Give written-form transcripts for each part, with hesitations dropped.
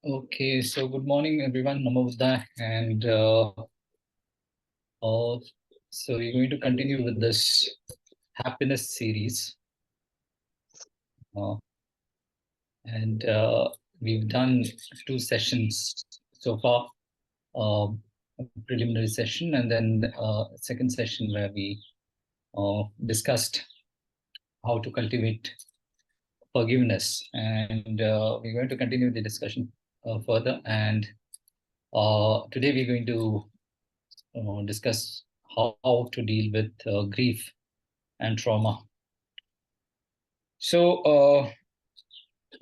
Okay, so good morning, everyone. Namo Buddha. And so we're going to continue with this happiness series. Uh, and we've done 2 sessions so far, a preliminary session, and then a second session where we discussed how to cultivate forgiveness. And we're going to continue the discussion further. And today we're going to discuss how to deal with grief and trauma. So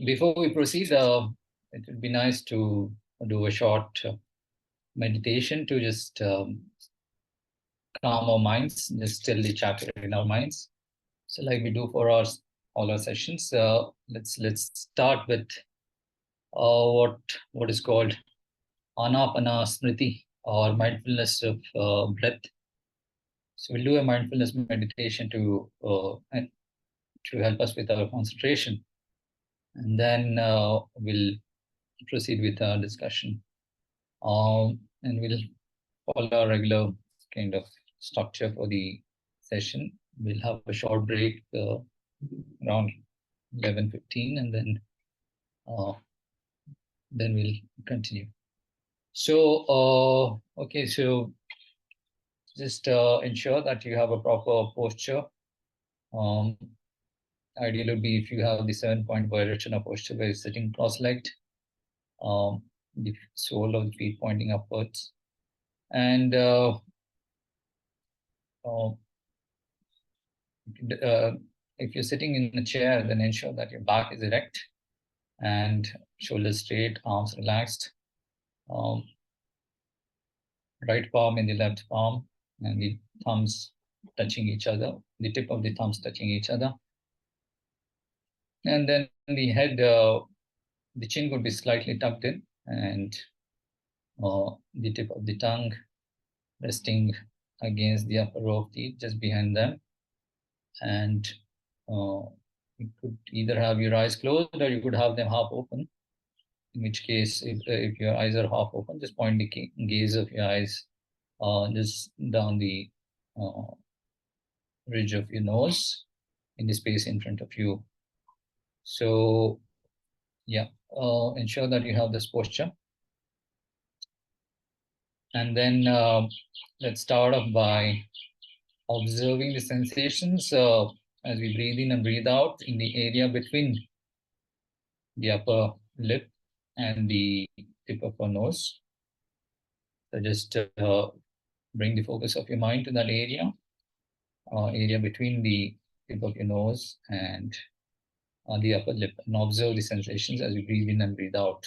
before we proceed, it would be nice to do a short meditation to just calm our minds, just still the chatter in our minds. So like we do for all our sessions, let's start with what is called Anapana Smriti, or mindfulness of breath. So we'll do a mindfulness meditation to help us with our concentration, and then we'll proceed with our discussion. And we'll follow our regular kind of structure for the session. We'll have a short break around 11:15, and then we'll continue. So okay, so just ensure that you have a proper posture. Ideal would be if you have the 7-point Vairachana posture where you're sitting cross-legged, the sole of the feet pointing upwards. And if you're sitting in a chair, then ensure that your back is erect and shoulders straight, arms relaxed. Right palm in the left palm, and the thumbs touching each other, the tip of the thumbs touching each other. And then the head, the chin would be slightly tucked in, and the tip of the tongue resting against the upper row of teeth just behind them. And you could either have your eyes closed or you could have them half open. In which case, if your eyes are half open, just point the gaze of your eyes just down the ridge of your nose in the space in front of you. So, yeah, ensure that you have this posture. And then let's start off by observing the sensations as we breathe in and breathe out in the area between the upper lip and the tip of our nose. So just bring the focus of your mind to that area between the tip of your nose and the upper lip, and observe the sensations as you breathe in and breathe out.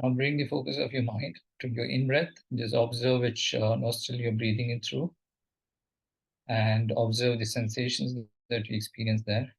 Now bring the focus of your mind to your in-breath. Just observe which nostril you're breathing in through, and observe the sensations that you experience there.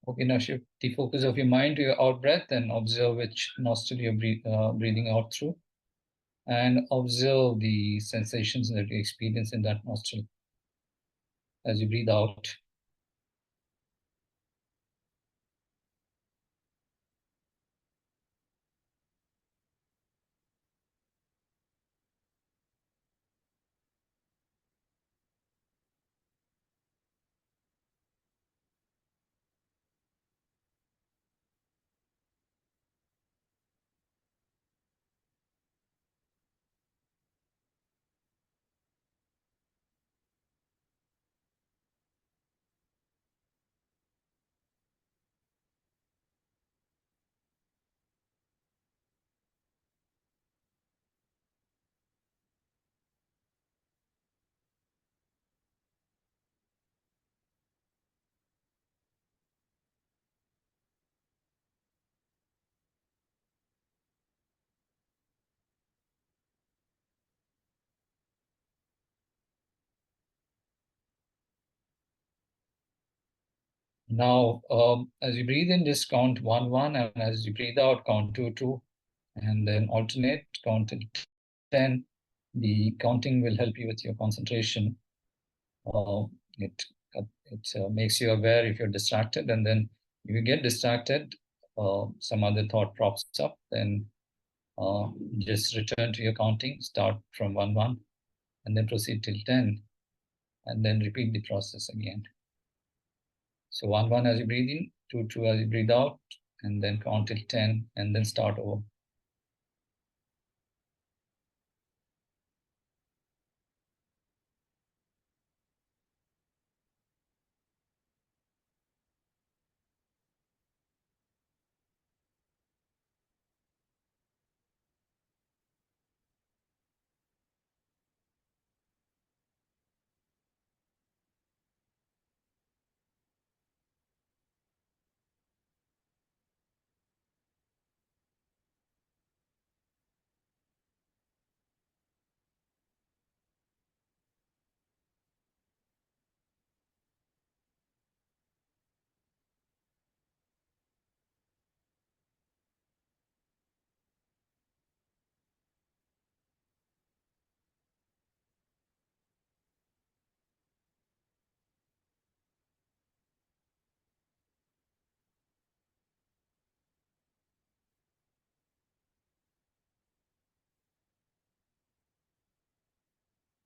Okay, now shift the focus of your mind to your out breath and observe which nostril you're breathing out through. And observe the sensations that you experience in that nostril as you breathe out. Now, as you breathe in, just count 1, 1, and as you breathe out, count 2, 2, and then alternate, count till 10. The counting will help you with your concentration. Uh, it makes you aware if you're distracted, and then if you get distracted, some other thought props up, then just return to your counting, start from 1, 1, and then proceed till 10, and then repeat the process again. So 1, 1 as you breathe in, 2, 2 as you breathe out, and then count till 10, and then start over.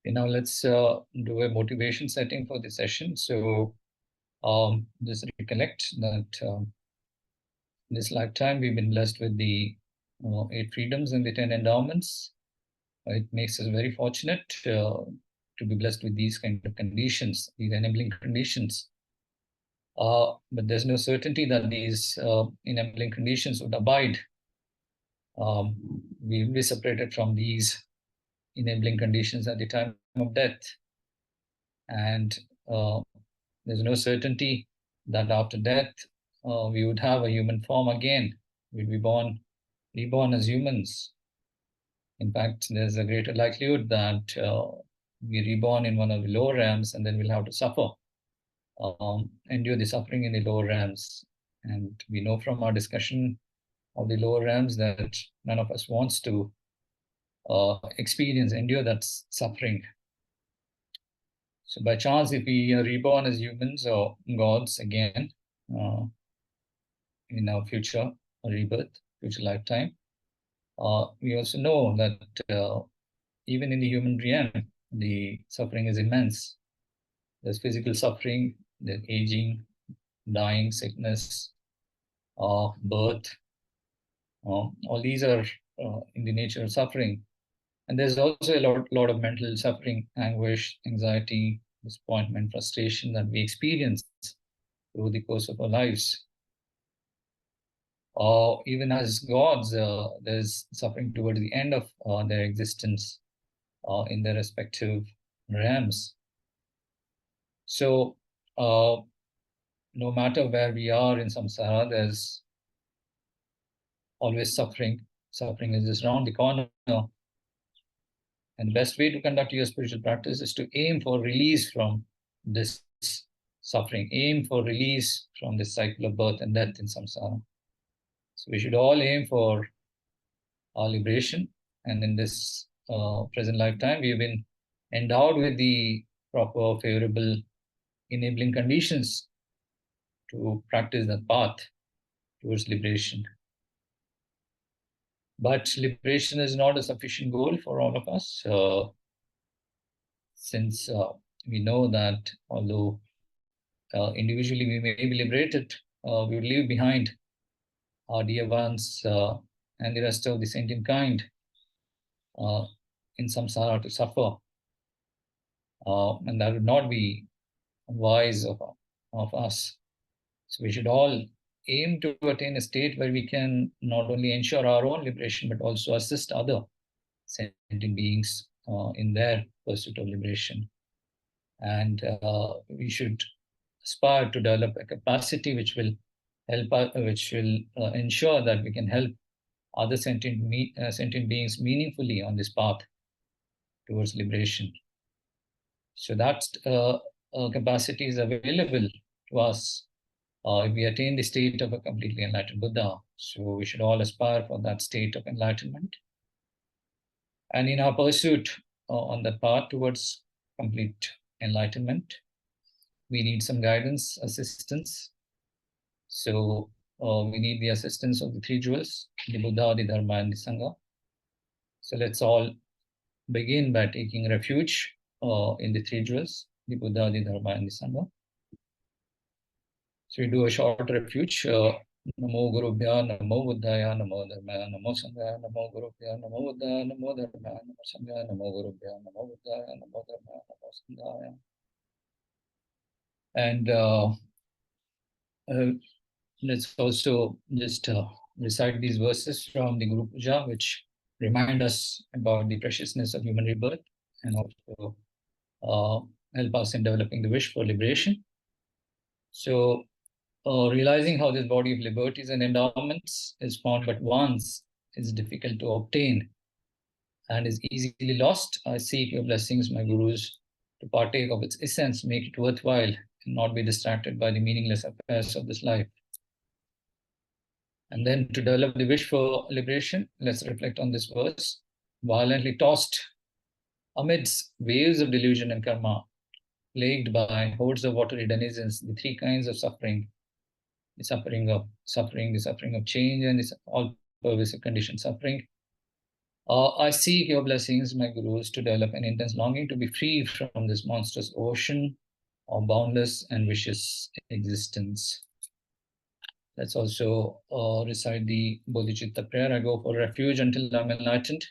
Okay, now let's do a motivation setting for the session. So just recollect that in this lifetime we've been blessed with the 8 freedoms and the 10 endowments. It makes us very fortunate to be blessed with these kind of conditions, these enabling conditions. But there's no certainty that these enabling conditions would abide. We will be separated from these enabling conditions at the time of death. And there's no certainty that after death we would have a human form again. We'd be reborn as humans. In fact, there's a greater likelihood that we're reborn in one of the lower realms, and then we'll have to suffer, endure the suffering in the lower realms. And we know from our discussion of the lower realms that none of us wants to endure that suffering. So by chance, if we are reborn as humans or gods again in our future rebirth, future lifetime, we also know that even in the human realm, the suffering is immense. There's physical suffering, there's aging, dying, sickness, birth. All these are in the nature of suffering. And there's also a lot of mental suffering, anguish, anxiety, disappointment, frustration that we experience through the course of our lives. Even as gods, there's suffering towards the end of their existence in their respective realms. So, no matter where we are in samsara, there's always suffering. Suffering is just around the corner. And the best way to conduct your spiritual practice is to aim for release from this suffering, aim for release from this cycle of birth and death in samsara. So we should all aim for our liberation. And in this present lifetime, we have been endowed with the proper, favorable, enabling conditions to practice the path towards liberation. But liberation is not a sufficient goal for all of us, since we know that although individually we may be liberated, we will leave behind our dear ones and the rest of the sentient kind in samsara to suffer. And that would not be wise of us. So we should all aim to attain a state where we can not only ensure our own liberation, but also assist other sentient beings in their pursuit of liberation. And we should aspire to develop a capacity which will help us, which will ensure that we can help other sentient beings meaningfully on this path towards liberation. So that capacity is available to us if we attain the state of a completely enlightened Buddha. So we should all aspire for that state of enlightenment. And in our pursuit on the path towards complete enlightenment, we need some guidance, assistance. So we need the assistance of the three jewels, the Buddha, the Dharma, and the Sangha. So let's all begin by taking refuge in the three jewels, the Buddha, the Dharma, and the Sangha. So we do a short refuge. Namo Gurubhya, Namo Buddhaya, Namo Dharmaya, Namo Sanghaya, Namo Gurubhya, Namo Buddhaya, Namo Dharmaya, Namo Sanghaya, Namo Gurubhya, Namo Buddhaya, Namo Dharmaya, Namo Sanghaya. And let's also just recite these verses from the Guru Puja, which remind us about the preciousness of human rebirth and also help us in developing the wish for liberation. So, realizing how this body of liberties and endowments is found but once, is difficult to obtain and is easily lost, I seek your blessings, my gurus, to partake of its essence, make it worthwhile, and not be distracted by the meaningless affairs of this life. And then to develop the wish for liberation, let's reflect on this verse. Violently tossed amidst waves of delusion and karma, plagued by hordes of watery denizens, the three kinds of suffering, the suffering of change, and the all-pervasive conditioned suffering. I seek your blessings, my gurus, to develop an intense longing to be free from this monstrous ocean of boundless and vicious existence. Let's also recite the Bodhicitta prayer. I go for refuge until I'm enlightened.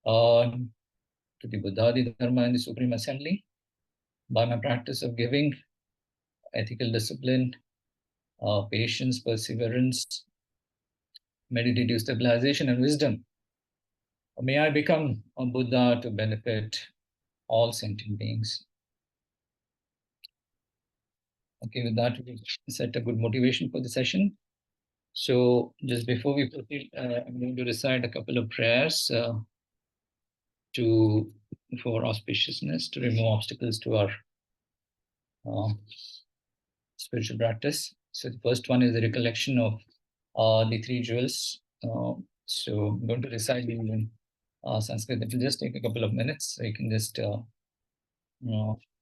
To the Buddha, the Dharma, and the Supreme Assembly, by my practice of giving, ethical discipline, patience, perseverance, meditative stabilization, and wisdom, may I become a Buddha to benefit all sentient beings. Okay, with that, we set a good motivation for the session. So just before we proceed, I'm going to recite a couple of prayers for auspiciousness, to remove obstacles to our spiritual practice. So the first one is the recollection of the three jewels. So I'm going to recite in Sanskrit. It will just take a couple of minutes, so you can just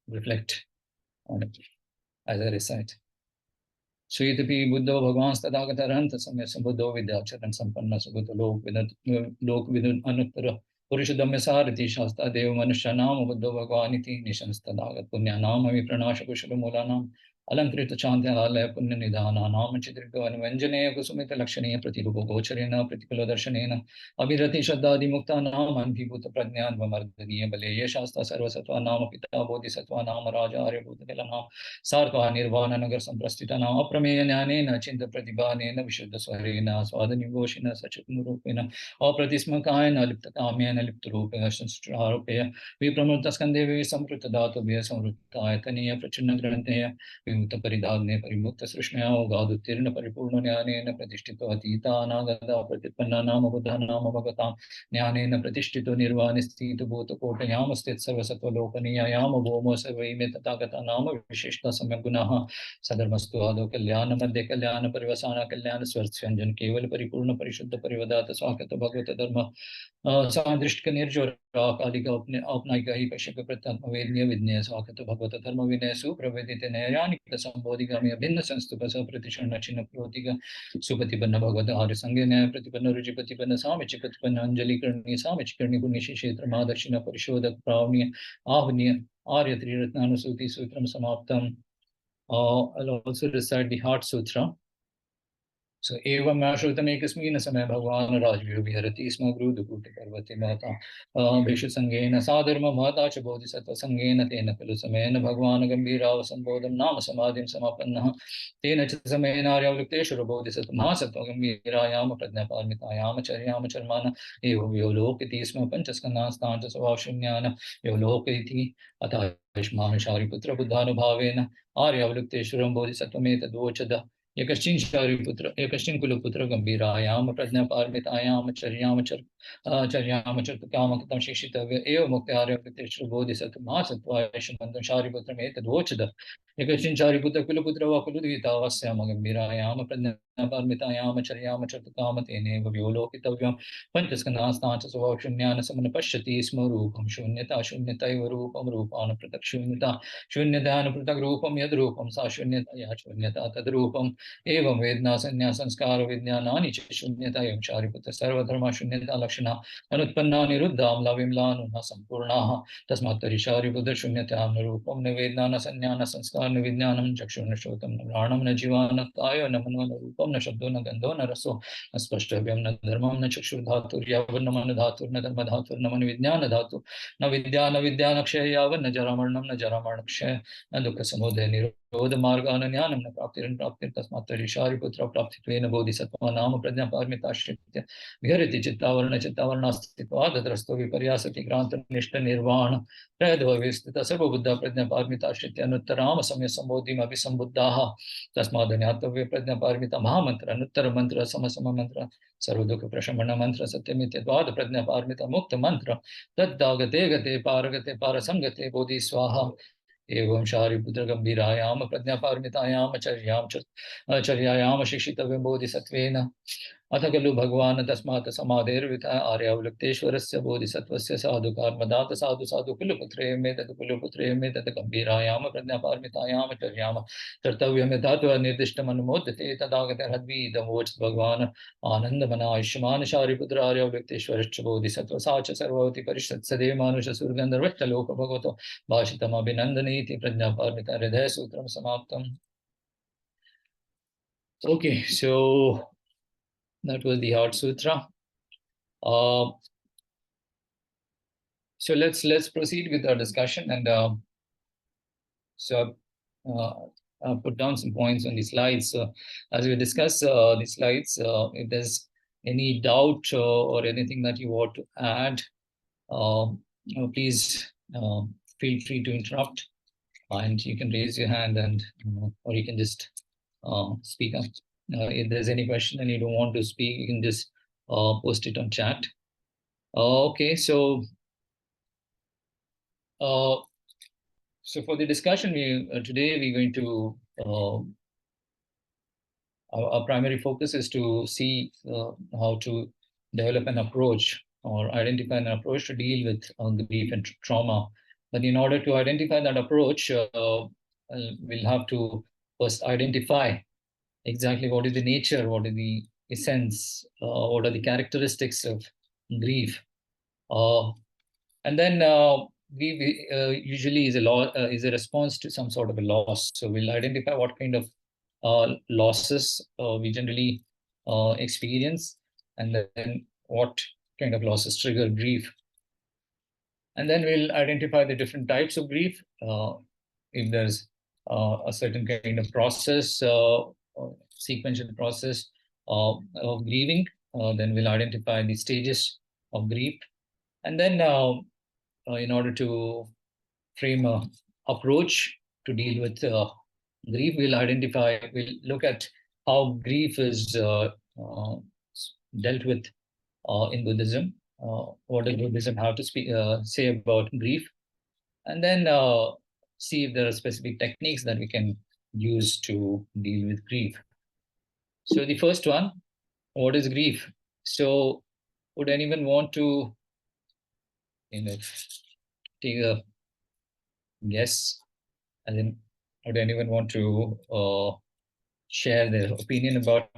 reflect on it as I recite. Shuyatapi Buddho Bhagavan Stadagata Ranta Samya Sambuddho Vidyacharan Sampanna Subhuta Lok Vidun Anuttara Purushodhamya Sarati Shasta Deva Manusha Nama Buddho Bhagavaniti Nishan Stadagat Punya Nama Vipranasha Kushala Mulanam Alankrita Chantya Alaya Punya Nidhana Nama Chitrika Vanjanaya Kusumita Lakshaniya Pratirupa Gocharena Pratikula Darshanena Abhirati Shaddadi Mukta Nama Anpibhuta Pradnyan Vamardaniya Baleya Shasta Sarvasatva Nama Pita Bodhisattva Nama Raja Aryabhuta Nama Sartva Nirvana Nagar Samprastita Nama Aprameya Jnanena Chinta Pratibhanena Vishuddha Swarena Swadani Goshina Sachutmurupena Apratismakayana Liptakamena Lipturupena Sanstrarupaya Vipramurtaskandeve Samprutadatu Vya Samrutayataniya Prachuna Granteya उत परिधाने परिमुक्त सृष्णया गादुत्तीर्ण परिपूर्ण ज्ञानेन प्रतिष्ठितो अतीतानागता प्रतिपन्नानाम बुधानाम भगतां ज्ञानेन प्रतिष्ठितो निर्वाणस्थितो भूतकोटयामस्थित सर्वसत्त्वलोकनीयायाम भौमो सर्वैमे तथागता नाम विशिष्टा सम्यक् गुणः सधर्मस्तु आदौ कल्याण मध्य कल्याण परिवसाना कल्याण स्वर्स्यंजन केवल परिपूर्ण परिशुद्ध परिवदात स्वागत भगवत धर्म सादृष्ट निर्जोर कालिक अपने औपनायिक ही कश्यप प्रत्यात्म वेदनीय विज्ञेय स्वागत भगवत धर्म विनय सुप्रवृत्ति नैयानिक संबोधिगामी अभिन्न संस्तुप सप्रतिषण छिन्न प्रोतिग सुपतिपन्न भगवत आर्य संगे न्याय प्रतिपन्न रुचिपतिपन्न सामिच प्रतिपन्न अंजलि करणी सामिच करणी पुण्य क्षेत्र महादक्षिण परिशोधक प्रावण्य आहनीय आर्य त्रिरत्नानुसूति सूत्रम समाप्तम. I'll also recite the Heart Sutra. So, evam ashrutamekasmina samaya bhagwan rajviyo viharati isma grudhukuti parvati mata bhishu sangena sadharma mata cha bodhisattva sangena tena kalu samena bhagwan gambhirava sambodham nama samadhim samapannaha tena cha samena aryavlukteshvara bodhisattva mahasattva gambhirayama pradnyaparmitayama charyama charmana evam vyolokiti isma panchaskandhastanta svashunyana vyolokiti atah Ishmana Shariputra Buddhanubhavena Aryavlukteshwaram Bodhisattva Dochada Yakashin Shariputra Yakashin Kulaputra Gambhirayam Prajna Parmitayam Charyam Chartakama Katam Shishitavya Eva Mukta Aryavlukteshwara Bodhisattva Mahasattva Ishamandam Shariputra Meta Dochada Yakashin Shariputra Kulaputra Vakuludita Vasyama Gambhirayam Prajna Parmitayam Charyam Chartakama Tene Vyolokitavyam Panchaskandhastanta Svashunyana Samana Pashyati Isma Rupam Shunyata Shunyataiva Rupam Rupana Pratak Shunyata Shunyadana Pratak Rupam Yad Rupam Sa Shunyata Ya Shunyata Tad Rupam Evam Vedna Sanya Sanskara Vidyanani Shunyata Yam Shariputra Sarva Dharma Shunyata Lakshana Anutpanna Niruddham Lavimlanuna Sampurnaha Tasmatari Shariputra Shunyata Rupam Nivedna Sanyana Sanskara Vidyanam Chakshuna Shotam Ranam Najivana Kaya Namana Rupam Nashabdona Gandona Raso अस्पष्टव्यम न धर्मम न चक्षुर्धातु यावन न मन धातु न धर्म धातु न मन विज्ञान धातु न विद्या न क्षय यावन न जरामरणम न जरामरण क्षय न दुःख समुदय निरोध मार्ग अनज्ञानम न प्राप्ति तस्मात् ऋषारिपुत्र प्राप्तित्वेन बोधिसत्त्व नाम प्रज्ञा पारमिताश्रित्य विहरति चित्तावरणास्तित्वात् तत्रस्तो विपर्यासति क्रांत निष्ठ निर्वाण प्रयद्भविस्थित सर्वबुद्ध प्रज्ञा पारमिताश्रित्य अनुत्तराम सम्य संबोधिम अभिसंबुद्धाः तस्माद् ज्ञातव्य प्रज्ञा पारमिता महामंत्र अनुत्तर मंत्र सम मंत्र सर्वदुख प्रशमन मंत्र सत्यमित्यद्वाद प्रज्ञा पारमिता मुक्त मंत्र तद्दागते गते पारसंगते बोधि स्वाहा एवं शारिपुत्र गंभीरायाम प्रज्ञा पारमितायाम चर्यायाम शिक्षितव्यं बोधिसत्वेन अथ खलु भगवान् तस्मात् समाधेर्विता आर्यावलुप्तेश्वरस्य बोधिसत्त्वस्य साधु कर्मदात साधु साधु कुलपुत्रे मे तत् गंभीरायाम प्रज्ञापारमितायाम चर्याम कर्तव्यं यथा निर्दिष्टमनुमोदते तदागतहद्वीदमोच भगवान् आनन्दमना आयुष्यमान् शारिपुत्र आर्यावलुप्तेश्वरश्च बोधिसत्त्व सा च सर्ववति परिषत् सदैव मानुषसुरगन्धर्वश्च लोक भगवतो भाषितमभिनन्दनीति प्रज्ञापारमिता हृदय सूत्रं समाप्तम्. Okay, so that was the Heart Sutra. So let's proceed with our discussion, and so I'll put down some points on the slides. As we discuss the slides, if there's any doubt or anything that you want to add, please feel free to interrupt, and you can raise your hand, and or you can just speak up. If there's any question and you don't want to speak, you can just post it on chat. Okay, so for the discussion, today we're going to our primary focus is to see how to develop an approach or identify an approach to deal with grief and trauma. But in order to identify that approach, we'll have to first identify exactly what is the nature, what is the essence, what are the characteristics of grief, and then grief usually is a response to some sort of a loss. So we'll identify what kind of losses we generally experience, and then what kind of losses trigger grief. And then we'll identify the different types of grief. If there's a certain kind of process, sequential process of grieving, then we'll identify the stages of grief. And then in order to frame an approach to deal with Grief, we'll look at how grief is dealt with in Buddhism. What does Buddhism have to say about grief? And then see if there are specific techniques that we can use to deal with grief. So the first one, what is grief? So would anyone want to, you know, take a guess? And then would anyone want to share their opinion about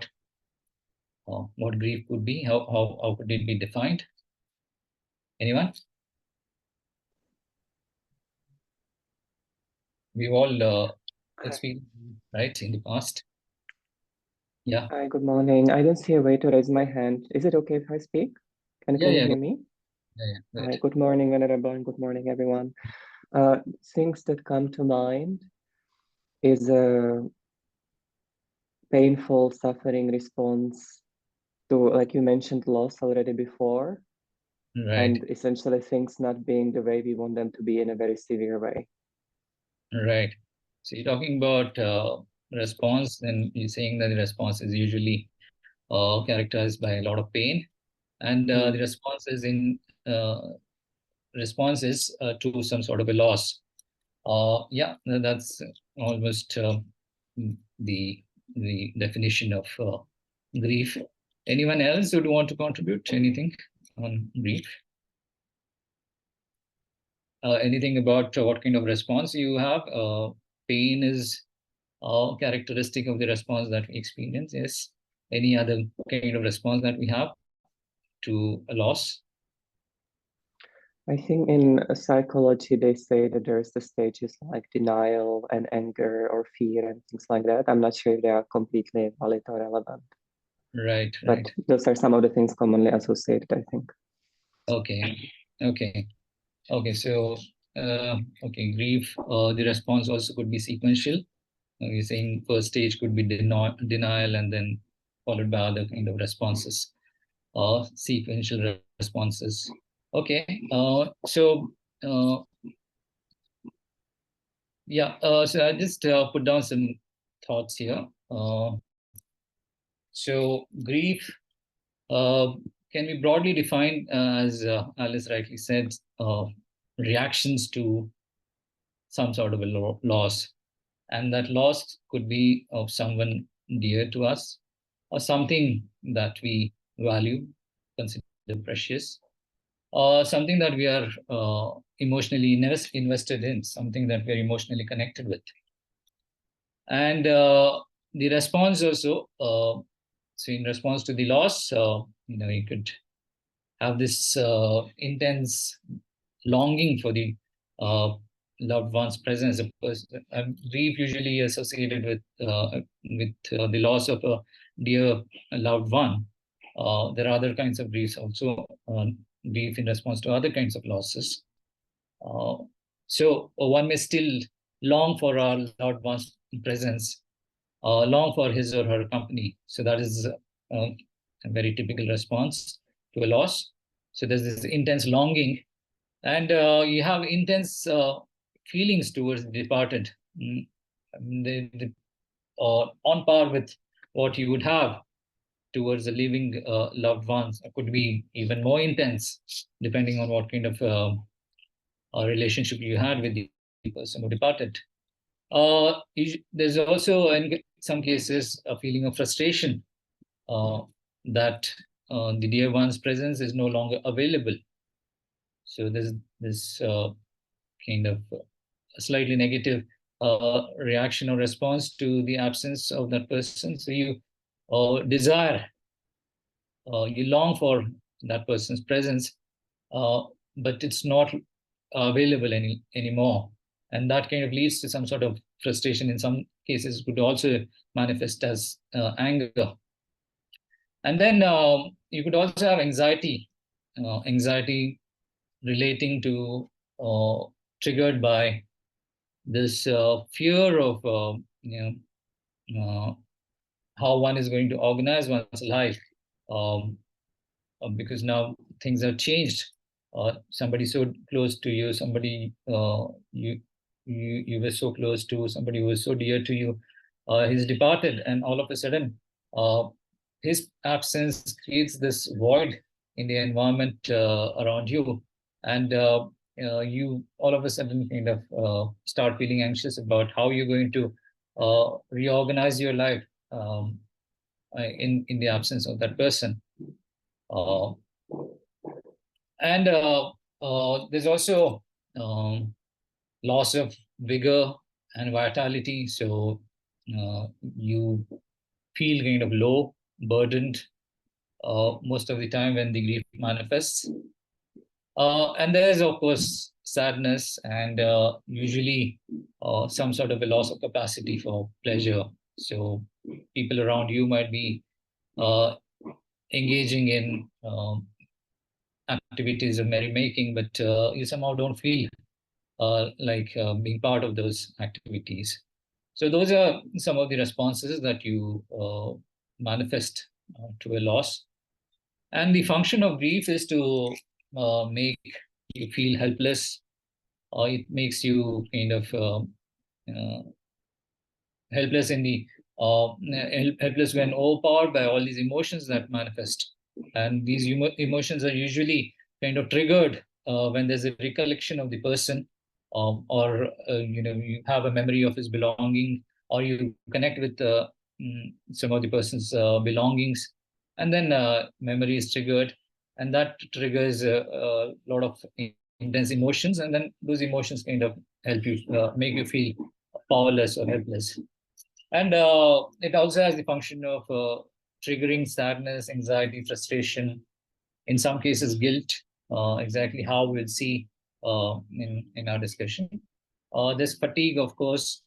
what grief could be? How could it be defined? Anyone? We've all experienced, right, in the past. Yeah. Hi, good morning. I don't see a way to raise my hand. Is it okay if I speak? Can you hear me? Yeah. Hi, good morning, Venerable, and good morning, everyone. Things that come to mind is a painful suffering response to, like you mentioned, loss already before, Right. and essentially things not being the way we want them to be in a very severe way. Right. So you're talking about response, and you're saying that the response is usually characterized by a lot of pain, and the uh, response is to some sort of a loss. Yeah, that's almost the the definition of grief. Anyone else would want to contribute anything on grief? Anything about what kind of response you have? Pain is characteristic of the response that we experience. Yes. Any other kind of response that we have to a loss? I think in psychology, they say that there's the stages like denial and anger or fear and things like that. I'm not sure if they are completely valid or relevant. Right. But those are some of the things commonly associated, I think. Okay. So, grief, the response also could be sequential. You're saying first stage could be denial and then followed by other kind of responses, sequential responses. Okay. Uh, yeah, so I just put down some thoughts here. So grief can be broadly defined as Alice rightly said, reactions to some sort of a loss. And that loss could be of someone dear to us or something that we value, consider precious, or something that we are emotionally invested in, something that we are emotionally connected with. And the response also, so in response to the loss, you could have this intense longing for the uh, loved one's presence. A person, grief usually associated with the loss of a dear loved one. There are other kinds of griefs also, grief in response to other kinds of losses. Uh, so one may still long for our loved one's presence, long for his or her company. So that is a very typical response to a loss. So there's this intense longing, and you have intense feelings towards the departed, mm, on par with what you would have towards the living loved ones. It could be even more intense, depending on what kind of relationship you had with the person who departed. There's also, in some cases, a feeling of frustration that the dear one's presence is no longer available. So there's this kind of a slightly negative reaction or response to the absence of that person. So you desire, you long for that person's presence, uh, but it's not available anymore. And that kind of leads to some sort of frustration. In some cases, could also manifest as anger. And then you could also have anxiety relating to, triggered by this fear of uh, how one is going to organize one's life, um, because now things have changed. Somebody so close to you, somebody you you were so close to, somebody who was so dear to you, he's departed, and all of a sudden, his absence creates this void in the environment around you, and you all of a sudden kind of start feeling anxious about how you're going to reorganize your life in the absence of that person. Uh, and there's also loss of vigor and vitality. So you feel kind of low, burdened most of the time when the grief manifests. And there is, of course, sadness and usually some sort of a loss of capacity for pleasure. So people around you might be uh, engaging in activities of merrymaking, but you somehow don't feel like being part of those activities. So those are some of the responses that you manifest to a loss. And the function of grief is to make you feel helpless, or it makes you kind of uh, helpless in the helpless when overpowered by all these emotions that manifest, and these emotions are usually kind of triggered when there's a recollection of the person, or you have a memory of his belonging, or you connect with some of the person's belongings, and then memory is triggered, and that triggers a lot of intense emotions, and then those emotions kind of help you make you feel powerless or helpless. And it also has the function of triggering sadness, anxiety, frustration, in some cases, guilt, exactly how we'll see in our discussion. This fatigue, of course,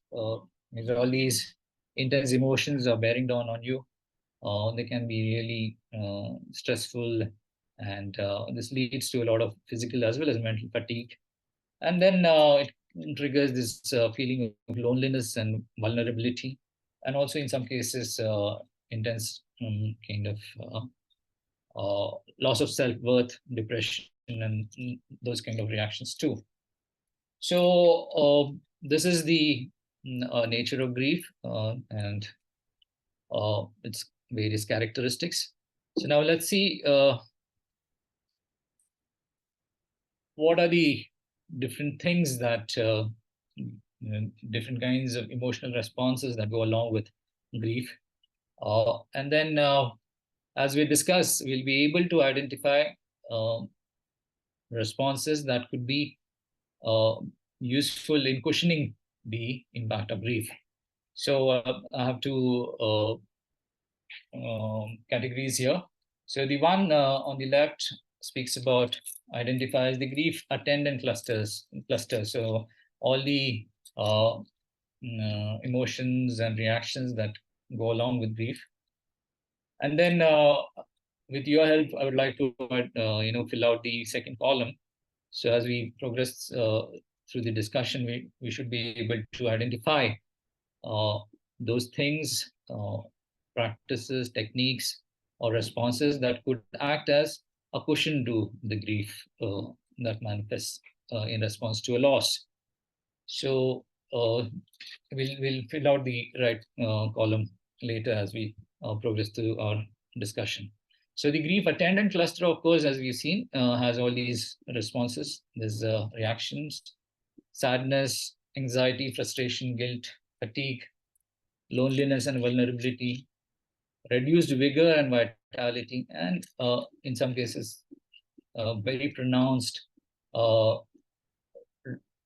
is all these intense emotions are bearing down on you. They can be really stressful, and this leads to a lot of physical as well as mental fatigue. And then it triggers this feeling of loneliness and vulnerability, and also in some cases intense kind of loss of self-worth, depression, and those kind of reactions too. So this is the nature of grief, and its various characteristics. So now let's see what are the different things that different kinds of emotional responses that go along with grief. And then, as we discuss, we'll be able to identify uh, responses that could be uh, useful in cushioning the impact of grief. So I have two categories here. So the one on the left speaks about, identifies the grief attendant clusters. So all the emotions and reactions that go along with grief. And then with your help, I would like to fill out the second column. So as we progress through the discussion, we should be able to identify uh, those things, practices, techniques, or responses that could act as a cushion to the grief that manifests in response to a loss. So we'll fill out the right column later as we progress through our discussion. So the grief attendant cluster, of course, as we've seen, has all these responses. There's reactions, sadness, anxiety, frustration, guilt, fatigue, loneliness and vulnerability, reduced vigor and vitality, and in some cases, very pronounced uh,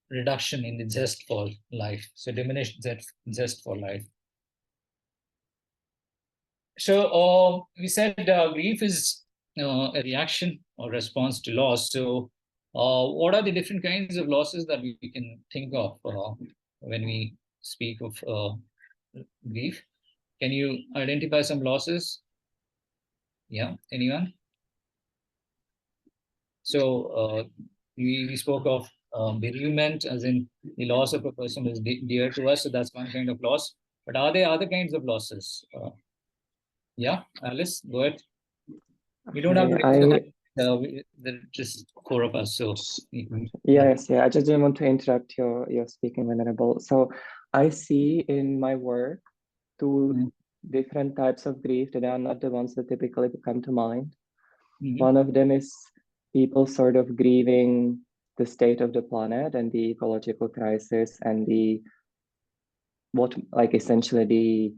reduction in the zest for life. So diminished zest for life. So we said grief is a reaction or response to loss. So what are the different kinds of losses that we can think of when we speak of grief? Can you identify some losses? Yeah, anyone? So we spoke of bereavement, as in the loss of a person is dear to us. So that's one kind of loss. But are there other kinds of losses? Yeah, Alice, go ahead. You don't have to Okay, raise your hand. there are just four of us, so Yes, yeah. I just didn't want to interrupt your speaking, Venerable. So I see in my work two different types of grief that are not the ones that typically come to mind. One of them is people sort of grieving the state of the planet and the ecological crisis and essentially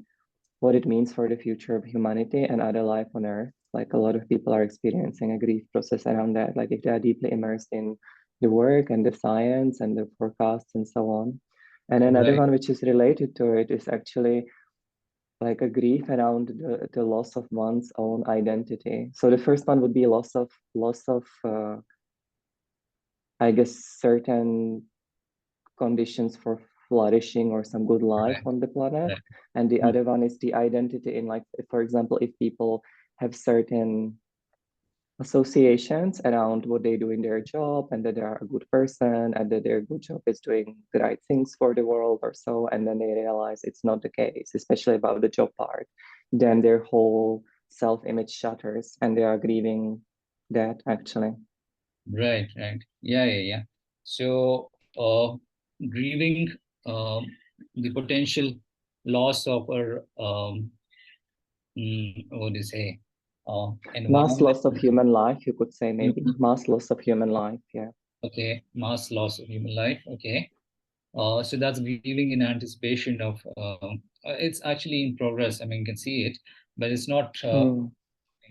what it means for the future of humanity and other life on Earth. Like a lot of people are experiencing a grief process around that. Like if they are deeply immersed in the work and the science and the forecasts and so on. And another one which is related to it is actually like a grief around the loss of one's own identity. So the first one would be loss of I guess certain conditions for flourishing or some good life on the planet. And the other one is the identity in, like, for example, if people have certain associations around what they do in their job and that they are a good person and that their good job is doing the right things for the world or so, and then they realize it's not the case, especially about the job part, then their whole self-image shatters and they are grieving that actually. Right. Yeah. So, grieving the potential loss of our what do you say? Mass Environment. loss of human life, you could say, maybe. Mass loss of human life, yeah. Okay, mass loss of human life. Okay. So that's grieving in anticipation of. It's actually in progress. I mean, you can see it, but it's not kind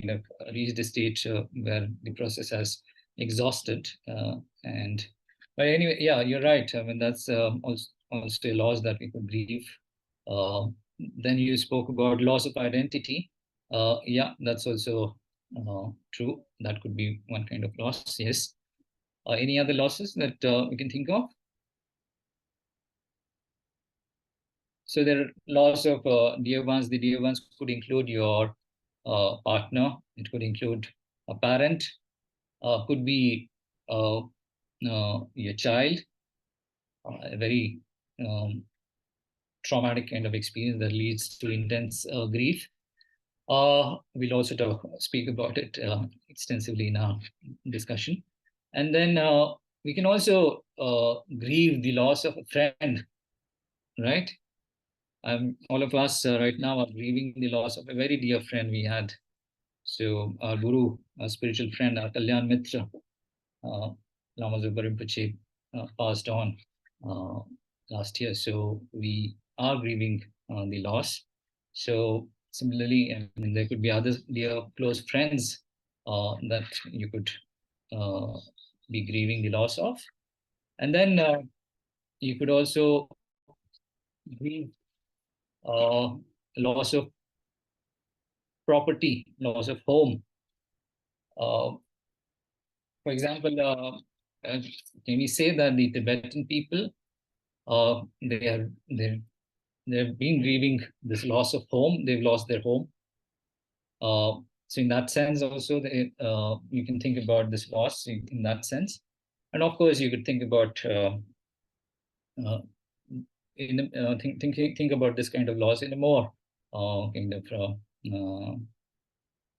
of reached a stage where the process has exhausted. And but anyway, yeah, you're right. I mean, that's also a loss that we could grieve. Uh, then you spoke about loss of identity. Yeah, that's also true. That could be one kind of loss. Yes. Any other losses that we can think of? So there are loss of dear ones. The dear ones could include your partner. It could include a parent. Could be your child. A very traumatic kind of experience that leads to intense grief. We'll also speak about it extensively in our discussion. And then we can also grieve the loss of a friend, right? All of us right now are grieving the loss of a very dear friend we had. So our guru, our spiritual friend, our Kalyan Mitra, Lama Zopa Rinpoche, passed on uh, last year. So we are grieving the loss. So similarly, I mean, there could be other dear close friends that you could uh, be grieving the loss of. And then you could also grieve uh, loss of property, loss of home. For example, can we say that the Tibetan people, they've been grieving this loss of home. They've lost their home. So in that sense, also, you can think about this loss in that sense, and of course, you could think about uh, think about this kind of loss in a more kind of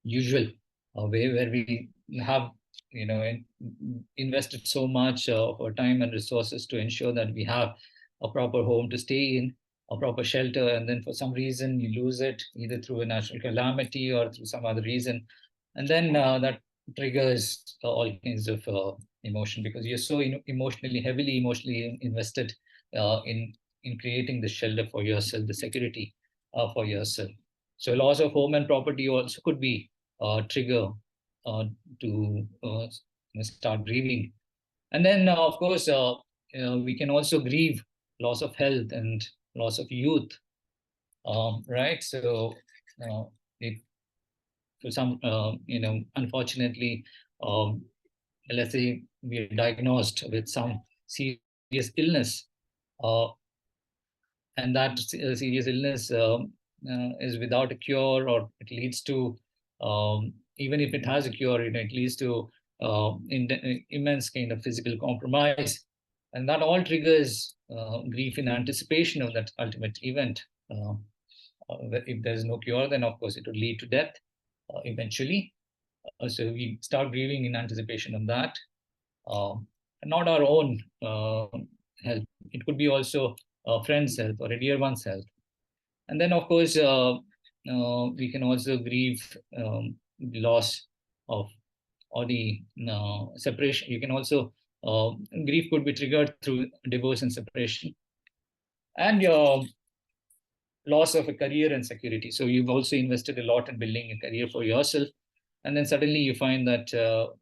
usual way where we have invested so much of our time and resources to ensure that we have a proper home to stay in, a proper shelter, and then for some reason you lose it either through a natural calamity or through some other reason, and then that triggers all kinds of emotion because you're so heavily emotionally invested in creating the shelter for yourself, the security for yourself. So loss of home and property also could be trigger to start grieving. And then, of course, we can also grieve loss of health and loss of youth, right? So, uh, it, for some, unfortunately, um, let's say we are diagnosed with some serious illness, uh, and that serious illness is without a cure, or it leads to even if it has a cure, it leads to immense kind of physical compromise, and that all triggers grief in anticipation of that ultimate event. If there's no cure, then of course it would lead to death eventually. So we start grieving in anticipation of that. Not our own health. It could be also a friend's health or a dear one's health. And then, of course, we can also grieve the loss of or the separation. You can also grief could be triggered through divorce and separation, and your loss of a career and security. So you've also invested a lot in building a career for yourself, and then suddenly you find that you're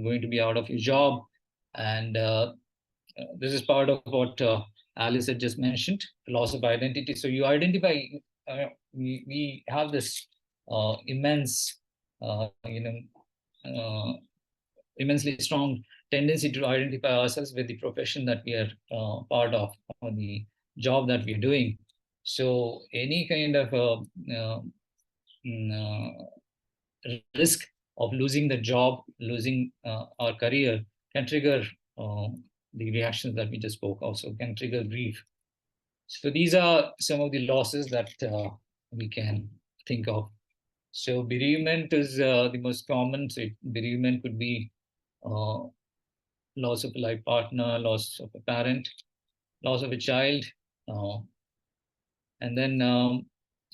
going to be out of your job, and this is part of what Alice had just mentioned, the loss of identity. So you identify. We have this immense, uh, you know, immensely strong tendency to identify ourselves with the profession that we are part of, or the job that we are doing. So any kind of risk of losing the job, losing our career, can trigger uh, the reactions that we just spoke. Also, can trigger grief. So these are some of the losses that we can think of. So bereavement is the most common. So bereavement could be uh, loss of a life partner, loss of a parent, loss of a child, uh, and then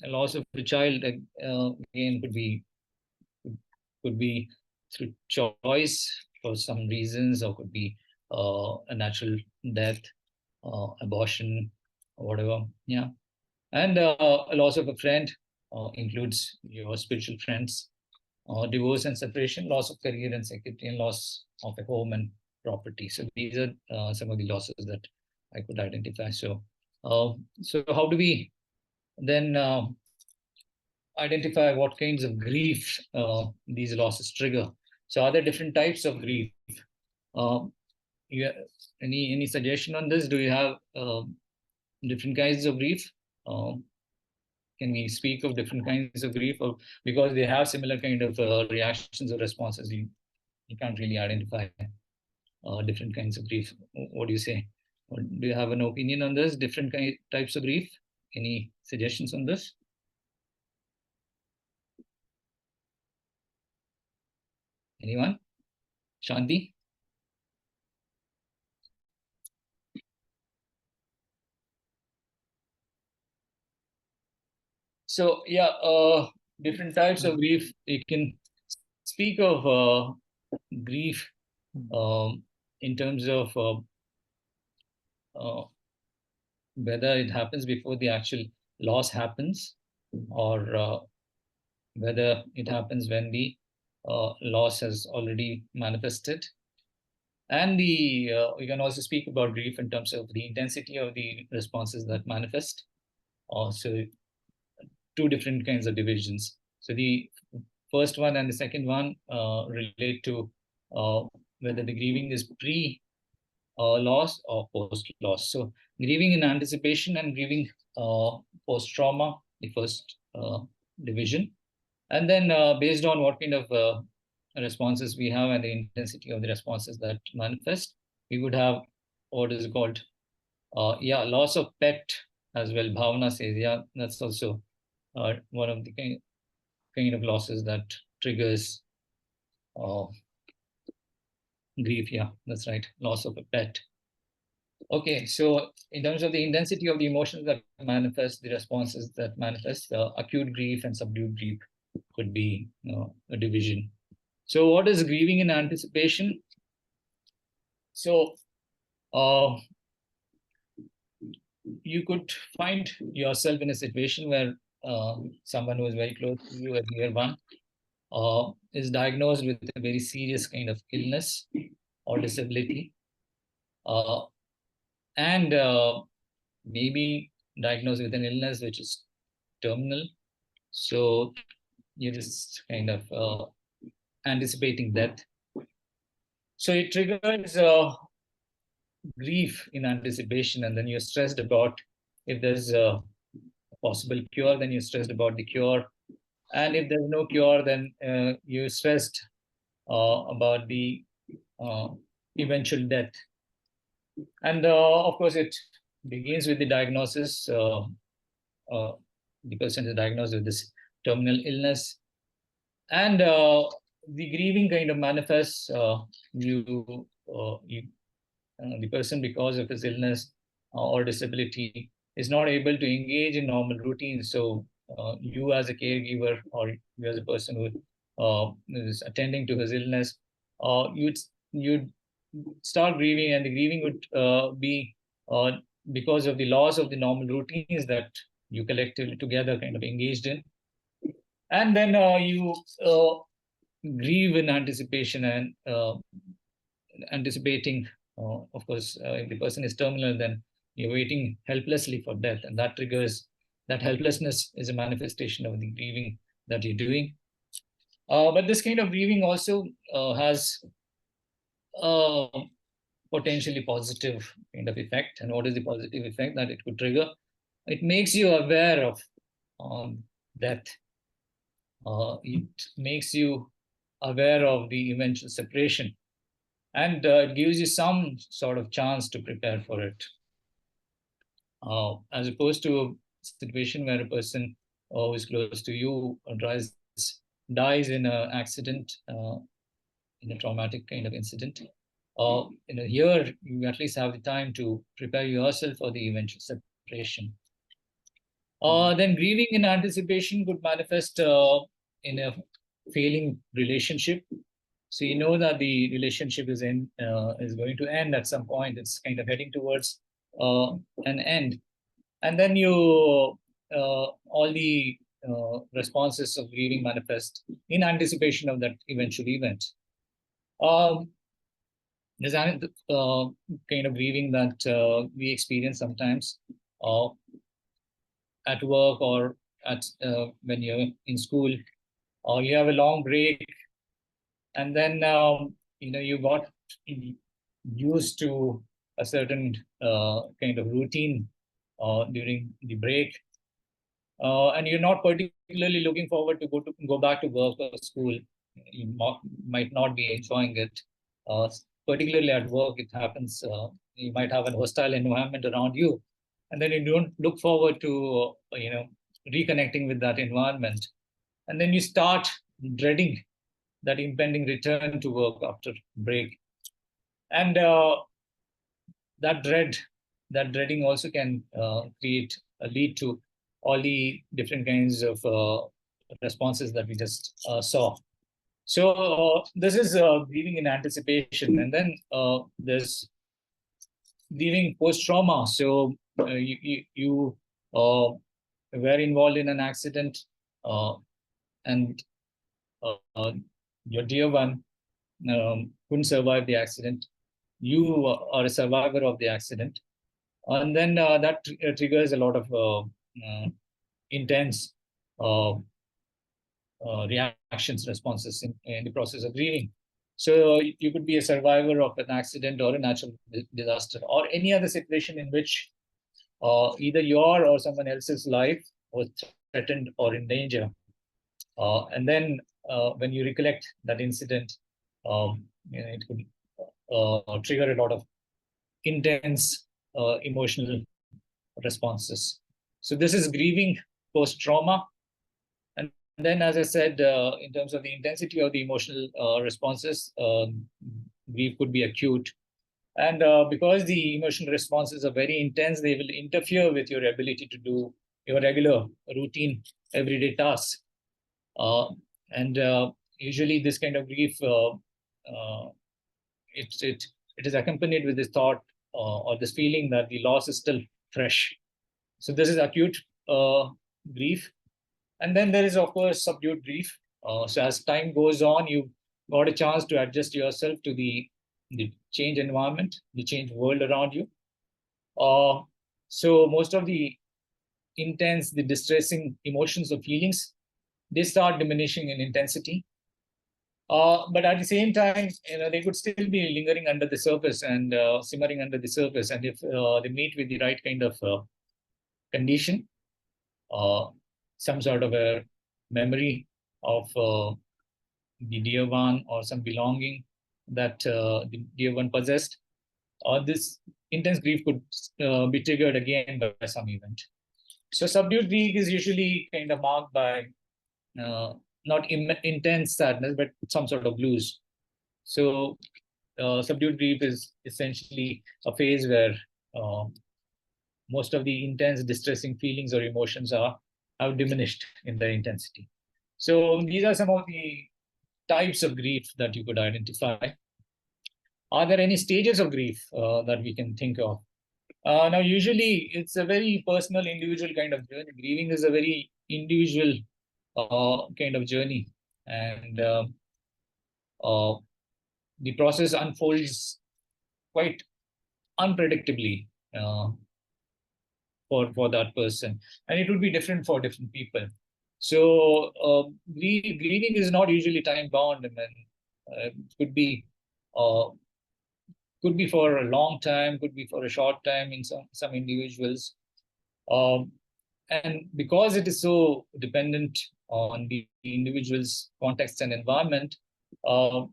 loss of a child again could be through choice for some reasons, or could be a natural death, abortion, or whatever. Yeah, and a loss of a friend includes your spiritual friends, divorce and separation, loss of career and security, and loss of a home and property. So these are some of the losses that I could identify. So how do we then identify what kinds of grief these losses trigger? So are there different types of grief? Um, you, any suggestion on this? Do you have different kinds of grief? Um, can we speak of different kinds of grief, or because they have similar kind of reactions or responses, you can't really identify different kinds of grief? What do you say? Or do you have an opinion on this? Different types of grief? Any suggestions on this? Anyone? Shanti? So yeah, different types of grief. You can speak of grief in terms of uh, whether it happens before the actual loss happens, or whether it happens when the loss has already manifested. And we can also speak about grief in terms of the intensity of the responses that manifest. So two different kinds of divisions. So the first one and the second one relate to uh, whether the grieving is pre loss or post loss. So grieving in anticipation and grieving post trauma, the first division. And then based on what kind of responses we have and the intensity of the responses that manifest, we would have what is called loss of pet as well. Bhavana says, yeah, that's also one of the kind of losses that triggers uh, grief. Yeah, that's right. Loss of a pet. Okay, so in terms of the intensity of the emotions that manifest, the responses that manifest, acute grief and subdued grief could be a division. So, what is grieving in anticipation? So, uh, you could find yourself in a situation where someone who is very close to you, a dear one, is diagnosed with a very serious kind of illness or disability, uh, and maybe diagnosed with an illness which is terminal. So you're just kind of anticipating death. So it triggers grief in anticipation, and then you're stressed about if there's a possible cure, then you're stressed about the cure. And if there's no cure, then you're stressed about the uh, eventual death. And of course, it begins with the diagnosis. Uh, the person is diagnosed with this terminal illness. And the grieving kind of manifests the person, because of his illness or disability, is not able to engage in normal routines. So you as a caregiver, or you as a person who is attending to his illness, you'd start grieving, and the grieving would be because of the loss of the normal routines that you collectively together kind of engaged in. And then you grieve in anticipation, and anticipating, of course, if the person is terminal, then you're waiting helplessly for death, and that triggers, that helplessness is a manifestation of the grieving that you're doing. But this kind of grieving also has a potentially positive kind of effect. And what is the positive effect that it could trigger? It makes you aware of death. It makes you aware of the eventual separation, and it gives you some sort of chance to prepare for it, as opposed to a situation where a person who is close to you dies in an accident, in a traumatic kind of incident. Here you at least have the time to prepare yourself for the eventual separation. Then grieving in anticipation could manifest in a failing relationship. So you know that the relationship is going to end at some point. It's kind of heading towards an end, and then all the responses of grieving manifest in anticipation of that eventual event. There's kind of grieving that we experience sometimes at work, or at when you're in school, or you have a long break, and then you got used to a certain kind of routine during the break, and you're not particularly looking forward to go back to work or school. You might not be enjoying it. Particularly at work, it happens. You might have an hostile environment around you, and then you don't look forward to reconnecting with that environment, and then you start dreading that impending return to work after break. And that dreading also can lead to all the different kinds of responses that we just saw. So this is grieving in anticipation. And then there's grieving post-trauma. So you were involved in an accident, and your dear one couldn't survive the accident. You are a survivor of the accident. And then that triggers a lot of intense reactions, responses in the process of grieving. So you could be a survivor of an accident or a natural disaster, or any other situation in which either your or someone else's life was threatened or in danger. And then when you recollect that incident, it could trigger a lot of intense emotional responses. So this is grieving post-trauma. And then, as I said, in terms of the intensity of the emotional responses, grief could be acute. And because the emotional responses are very intense, they will interfere with your ability to do your regular routine everyday tasks. And usually this kind of grief, it is accompanied with this thought or this feeling that the loss is still fresh. So this is acute grief. And then there is, of course, subdued grief. So as time goes on, you got a chance to adjust yourself to the change environment, the change world around you. So most of the intense, the distressing emotions or feelings, they start diminishing in intensity. But at the same time, they could still be lingering under the surface and simmering under the surface. And if they meet with the right kind of condition, some sort of a memory of the dear one, or some belonging that the dear one possessed, this intense grief could be triggered again by some event. So subdued grief is usually kind of marked by not intense sadness, but some sort of blues. So subdued grief is essentially a phase where most of the intense, distressing feelings or emotions have diminished in their intensity. So these are some of the types of grief that you could identify. Are there any stages of grief that we can think of? Now, usually it's a very personal, individual kind of journey. Grieving is a very individual kind of journey, and uh, the process unfolds quite unpredictably for that person, and it would be different for different people. So grieving is not usually time bound, and then it uh, could be for a long time, could be for a short time in some individuals. Um, and because it is so dependent on the individual's context and environment,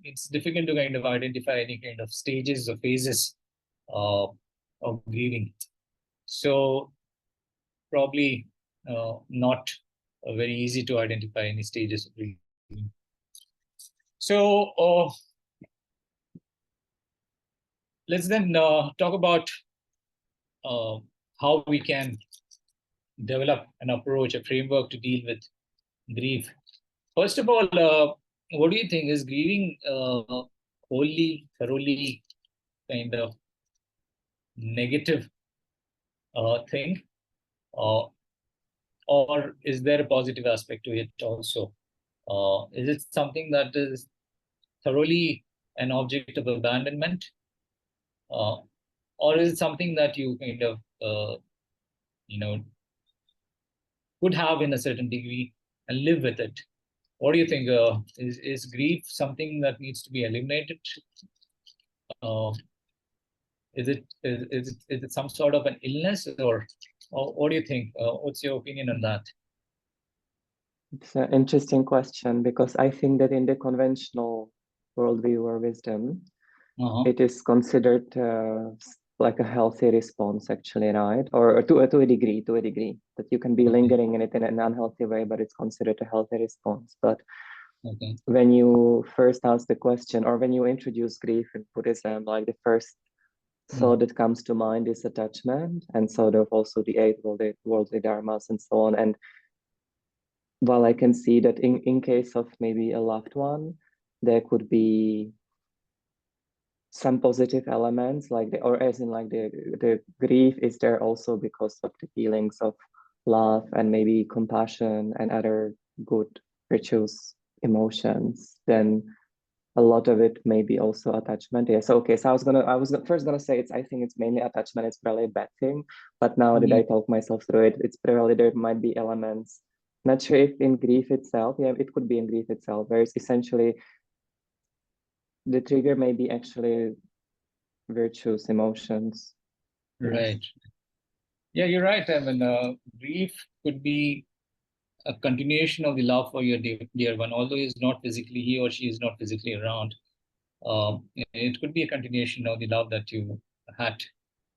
it's difficult to kind of identify any kind of stages or phases uh, of grieving. So probably not very easy to identify any stages of grieving. So let's then talk about how we can develop an approach, a framework to deal with grief. First of all, what do you think? Is grieving wholly, thoroughly kind of negative thing? Uh, or is there a positive aspect to it also? Is it something that is thoroughly an object of abandonment? Uh, or is it something that you kind of, you know, could have in a certain degree and live with it? What do you think? Is grief something that needs to be eliminated? Uh, is it some sort of an illness, or what do you think? What's your opinion on that? It's an interesting question because I think that in the conventional worldview or wisdom, it is considered like a healthy response, actually, right? Or to a degree, that you can be lingering in it in an unhealthy way, but it's considered a healthy response. But when you first ask the question, or when you introduce grief in Buddhism, like the first thought that comes to mind is attachment, and sort of also the eight worldly dharmas and so on. And while I can see that in case of maybe a loved one, there could be some positive elements, like or as in like the grief is there also because of the feelings of love and maybe compassion and other good virtuous emotions, then a lot of it may be also attachment. Yeah. So okay. So I was first gonna say I think it's mainly attachment. It's probably a bad thing, but now that I talk myself through it, it's probably there might be elements. Not sure if in grief itself. Yeah, it could be in grief itself, where it's essentially the trigger may be actually virtuous emotions. Right. Yes. Yeah, you're right. I mean, grief could be a continuation of the love for your dear one, although he or she is not physically around. It could be a continuation of the love that you had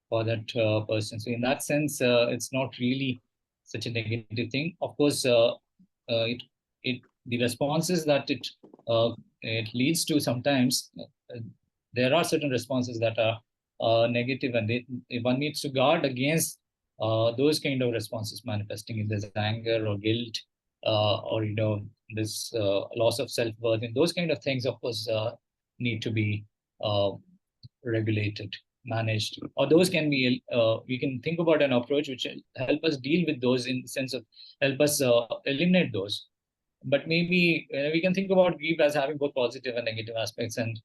for that person. So in that sense, it's not really such a negative thing. Of course, it it the responses that it leads to sometimes there are certain responses that are negative, and one needs to guard against those kind of responses manifesting. If there's anger or guilt, or this loss of self-worth, and those kind of things, of course, need to be regulated, managed, or those can be we can think about an approach which will help us deal with those, in the sense of help us eliminate those. But maybe we can think about grief as having both positive and negative aspects, and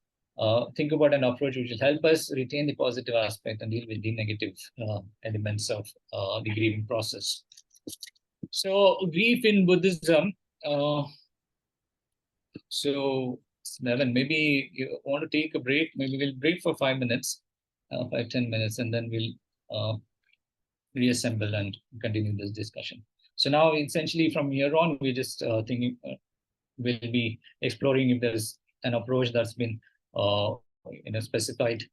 think about an approach which will help us retain the positive aspect and deal with the negative elements of the grieving process. So grief in Buddhism, so Nevin, maybe you want to take a break. Maybe we'll break for 5 minutes, 5-10 minutes, and then we'll reassemble and continue this discussion. So now, essentially, from here on, we're just thinking we'll be exploring if there's an approach that's been specified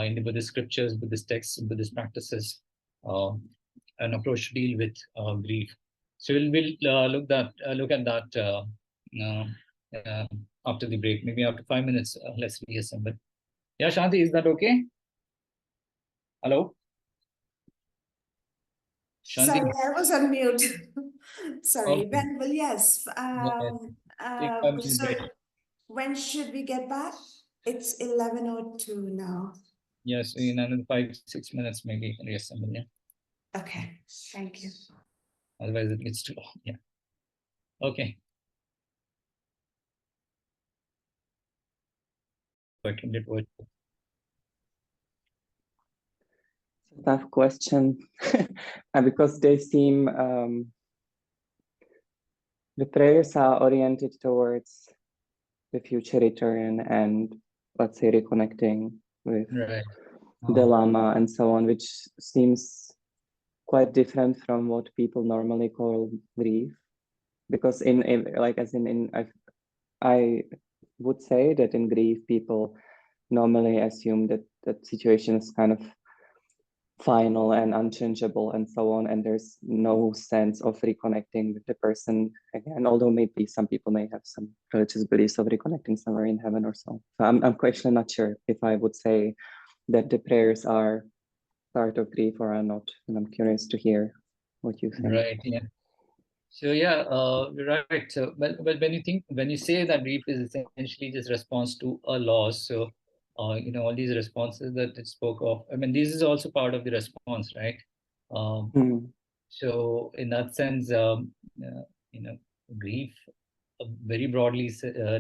in the Buddhist scriptures, Buddhist texts, Buddhist practices, an approach to deal with grief. So we'll look at that after the break. Maybe after 5 minutes, let's reassemble. Yeah, Shanti, is that okay? Hello? Shanti? Sorry, I was on mute. Sorry. Okay. Well, yes. Take 5 minute So break. when should we get back? It's 11:02 now. Yes, in another 5-6 minutes, maybe reassemble. Yeah. Okay, thank you. Otherwise, it gets too long. Yeah. Okay. Working it would. Tough question, and because they seem the prayers are oriented towards the future return and, let's say, reconnecting with Right. the Lama and so on, which seems quite different from what people normally call grief. Because I would say that in grief, people normally assume that that situation is kind of final and unchangeable and so on, and there's no sense of reconnecting with the person again, although maybe some people may have some religious beliefs of reconnecting somewhere in heaven or so. So I'm actually not sure if I would say that the prayers are part of grief or are not, and I'm curious to hear what you think. Right. Yeah. So yeah, right. So, but when you say that grief is essentially just response to a loss, so all these responses that it spoke of. I mean, this is also part of the response, right? Um, Mm. so in that sense, you know, grief, very broadly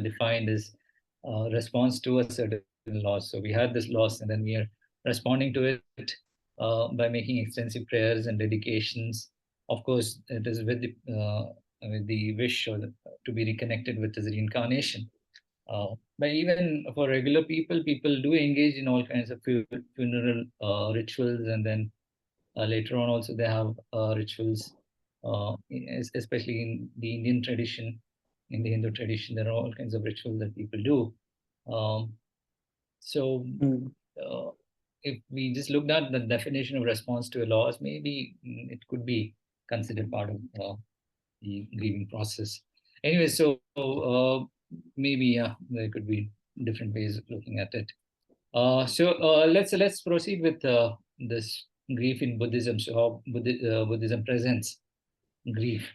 defined, is response to a certain loss. So we had this loss, and then we are responding to it by making extensive prayers and dedications. Of course, it is with the wish to be reconnected with his reincarnation. But even for regular people, people do engage in all kinds of funeral rituals, and then later on also they have rituals, especially in the Indian tradition. In the Hindu tradition, there are all kinds of rituals that people do. Um, so Mm. uh, if we just looked at the definition of response to a loss, maybe it could be considered part of the grieving process. Anyway, so maybe there could be different ways of looking at it. Let's proceed with this grief in Buddhism. So how Buddhism presents grief.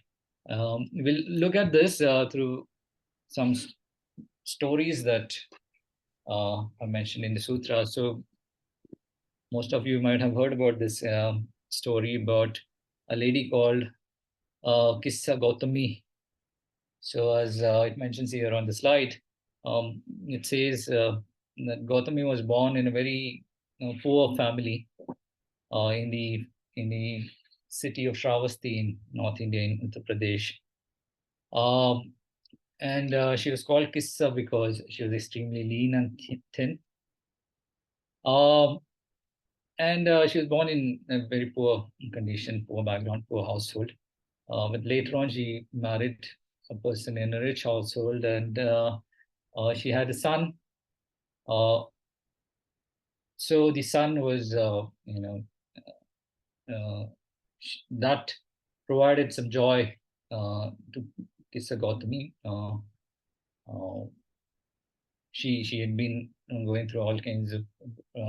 We'll look at this through some stories that are mentioned in the sutra. So most of you might have heard about this story about a lady called Kissa Gautami. So as it mentions here on the slide, it says that Gautami was born in a very poor family in the city of Shravasti in North India in Uttar Pradesh. And she was called Kissa because she was extremely lean and thin. Um, and she was born in a very poor condition, poor background, poor household. But later on, she married a person in a rich household, and she had a son. Uh, so the son was, uh, that provided some joy to Kissa Gautami. Uh, she had been going through all kinds of.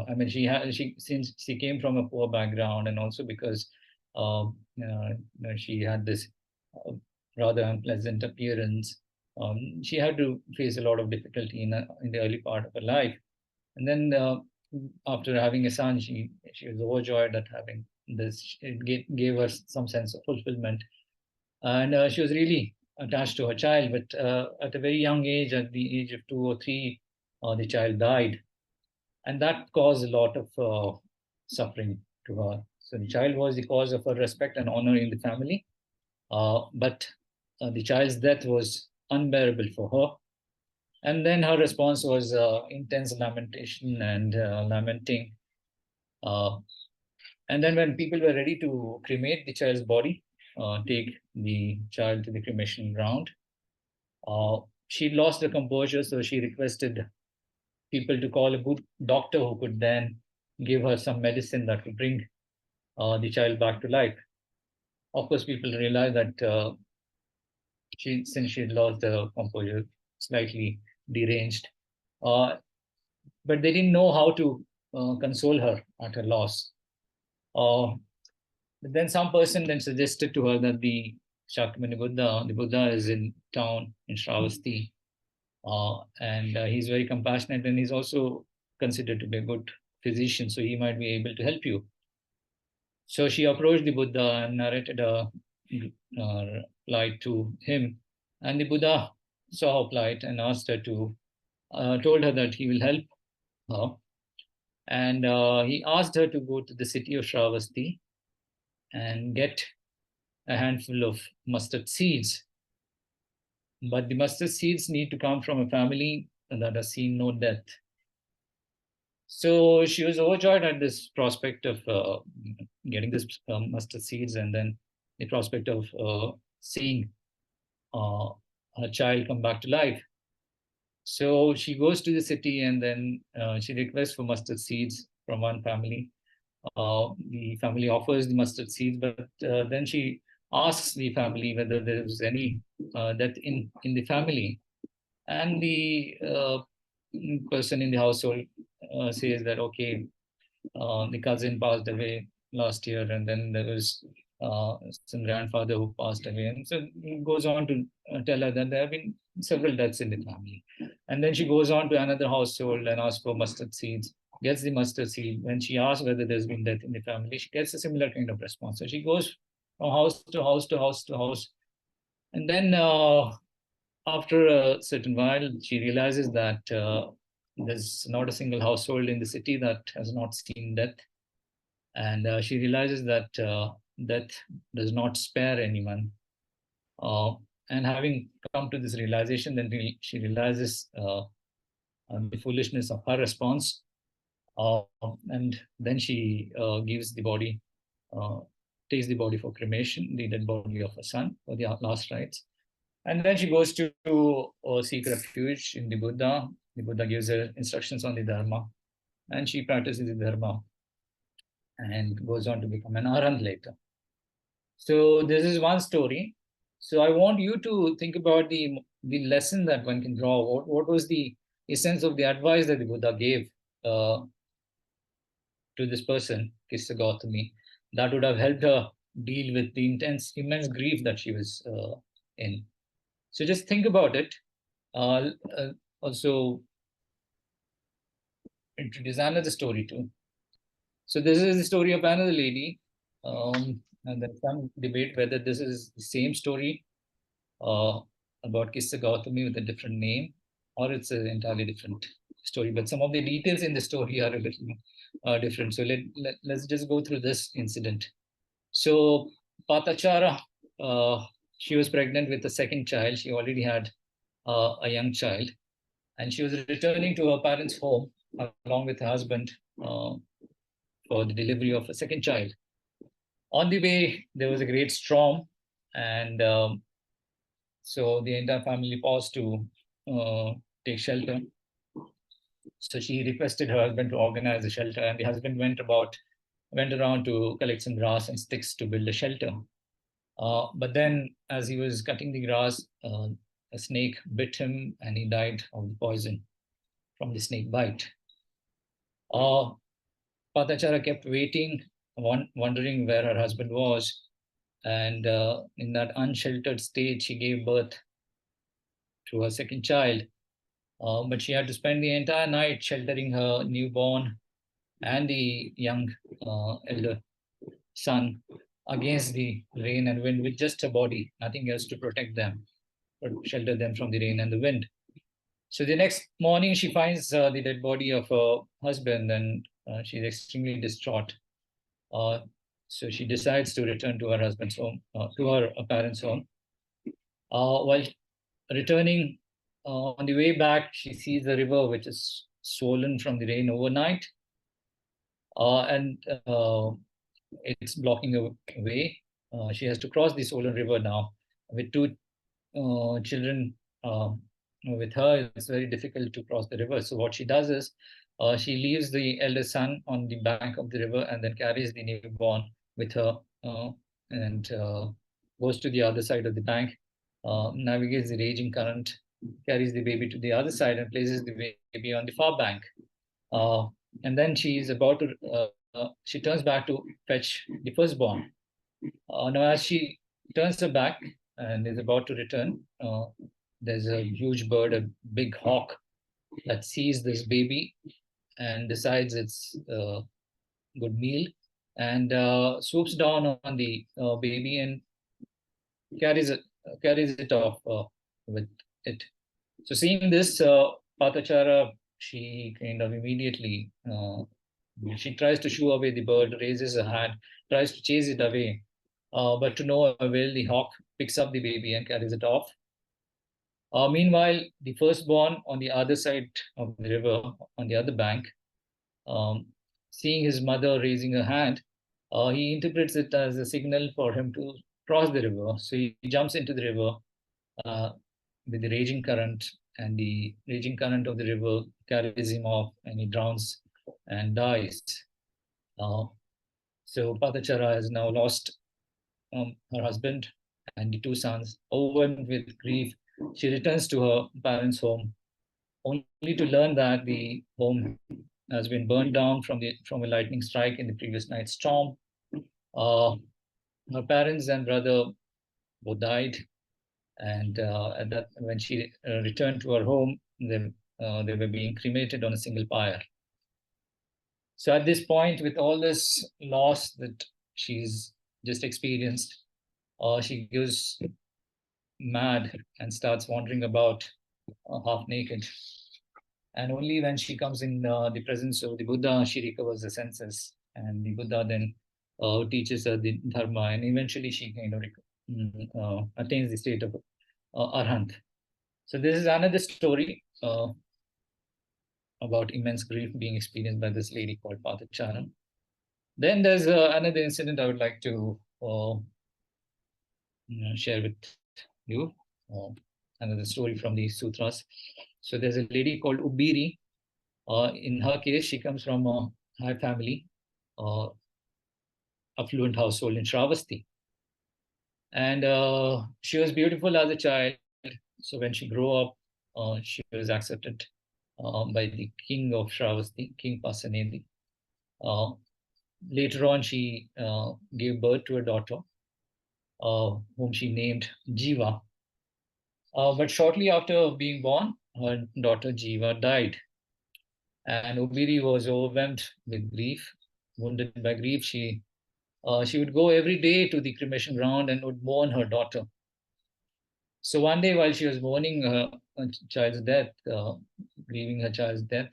I mean, she since she came from a poor background, and also because she had this uh, rather unpleasant appearance. She had to face a lot of difficulty in the early part of her life, and then after having a son, she was overjoyed at having this. It gave her some sense of fulfillment, and she was really attached to her child. But at a very young age, at the age of 2 or 3, the child died, and that caused a lot of suffering to her. So the child was the cause of her respect and honor in the family, but the child's death was unbearable for her. And then her response was intense lamentation and lamenting. Uh, and then when people were ready to cremate the child's body, take the child to the cremation ground, uh, she lost her composure, so she requested people to call a good doctor who could then give her some medicine that would bring the child back to life. Of course, people realized that since she had lost the composure, slightly deranged. Uh, but they didn't know how to console her at her loss. But then some person then suggested to her that the Shakyamuni Buddha, the Buddha is in town in Shravasti, and he's very compassionate, and he's also considered to be a good physician, so he might be able to help you. So she approached the Buddha and narrated a plight to him, and the Buddha saw her plight and asked her to, told her that he will help her, and he asked her to go to the city of Shravasti and get a handful of mustard seeds. But the mustard seeds need to come from a family that has seen no death. So she was overjoyed at this prospect of getting this mustard seeds, and then the prospect of seeing her child come back to life. So she goes to the city, and then she requests for mustard seeds from one family. The family offers the mustard seeds, but then she asks the family whether there is any death in the family. And the person in the household says that, okay, the cousin passed away last year, and then there was some grandfather who passed away. And so he goes on to tell her that there have been several deaths in the family. And then she goes on to another household and asks for mustard seeds, gets the mustard seed. When she asks whether there's been death in the family, she gets a similar kind of response. So she goes from house to house to house to house. And then after a certain while, she realizes that there's not a single household in the city that has not seen death. And she realizes that death does not spare anyone. And having come to this realization, then she realizes the foolishness of her response. And then she gives the body, takes the body for cremation, the dead body of her son, for the last rites. And then she goes to seek refuge in the Buddha. The Buddha gives her instructions on the Dharma, and she practices the Dharma and goes on to become an Arahant later. So this is one story. So I want you to think about the lesson that one can draw. What was the essence of the advice that the Buddha gave to this person, Kissa Gautami, that would have helped her deal with the immense grief that she was in. So just think about it. Also introduce another story too. So this is the story of another lady, and there's some debate whether this is the same story about Kissa Gautami with a different name, or it's an entirely different story. But some of the details in the story are a little different. So let's just go through this incident. So Patachara, she was pregnant with a second child. She already had a young child, and she was returning to her parents' home along with her husband for the delivery of a second child. On the way, there was a great storm, and so the entire family paused to take shelter. So she requested her husband to organize a shelter, and the husband went around to collect some grass and sticks to build a shelter. But then, as he was cutting the grass, a snake bit him, and he died of the poison from the snake bite. Patachara kept waiting, wondering where her husband was. And in that unsheltered state, she gave birth to her second child. But she had to spend the entire night sheltering her newborn and the young elder son against the rain and wind with just her body, nothing else to protect them, but shelter them from the rain and the wind. So the next morning, she finds the dead body of her husband, and she's extremely distraught. So she decides to return to her husband's home, to her parents' home. While returning on the way back, she sees the river, which is swollen from the rain overnight, and it's blocking her way. She has to cross the swollen river now with two children with her. It's very difficult to cross the river. So what she does is she leaves the elder son on the bank of the river and then carries the newborn with her and goes to the other side of the bank navigates the raging current, carries the baby to the other side, and places the baby on the far bank. And then she is about to, she turns back to fetch the firstborn. Now, as she turns her back and is about to return, there's a huge bird, a big hawk, that sees this baby and decides it's a good meal, and swoops down on the baby and carries it off with it. So seeing this, Patachara, she kind of immediately she tries to shoo away the bird, raises her hand, tries to chase it away, but to no avail. The hawk picks up the baby and carries it off. Meanwhile, the firstborn on the other side of the river, on the other bank, um, seeing his mother raising her hand, he interprets it as a signal for him to cross the river. So he jumps into the river uh, with the raging current, and the raging current of the river carries him off, and he drowns and dies. Uh, so Padachara has now lost her husband and the two sons. Overwhelmed with grief, she returns to her parents' home, only to learn that the home has been burned down from a lightning strike in the previous night's storm. Uh, Her parents and brother both died, and at that, when she returned to her home, they were being cremated on a single pyre. So at this point, with all this loss that she's just experienced, she goes mad and starts wandering about half naked. And only when she comes in the presence of the Buddha, she recovers the senses. And the Buddha then teaches her the Dharma, and eventually she kind of attains the state of Arhant. So this is another story about immense grief being experienced by this lady called Patachara. Then there's another incident I would like to share with you. Another story from the sutras. So there's a lady called Ubiri. In her case, she comes from a high family, affluent household in Shravasti. And she was beautiful as a child. So when she grew up, she was accepted by the king of Shravasti, King Pasanedi. Later on, she gave birth to a daughter, whom she named Jiva. But shortly after being born, her daughter Jiva died. And Ubiri was overwhelmed with grief. Wounded by grief, she would go every day to the cremation ground and would mourn her daughter. So one day, while she was mourning her child's death, grieving her child's death,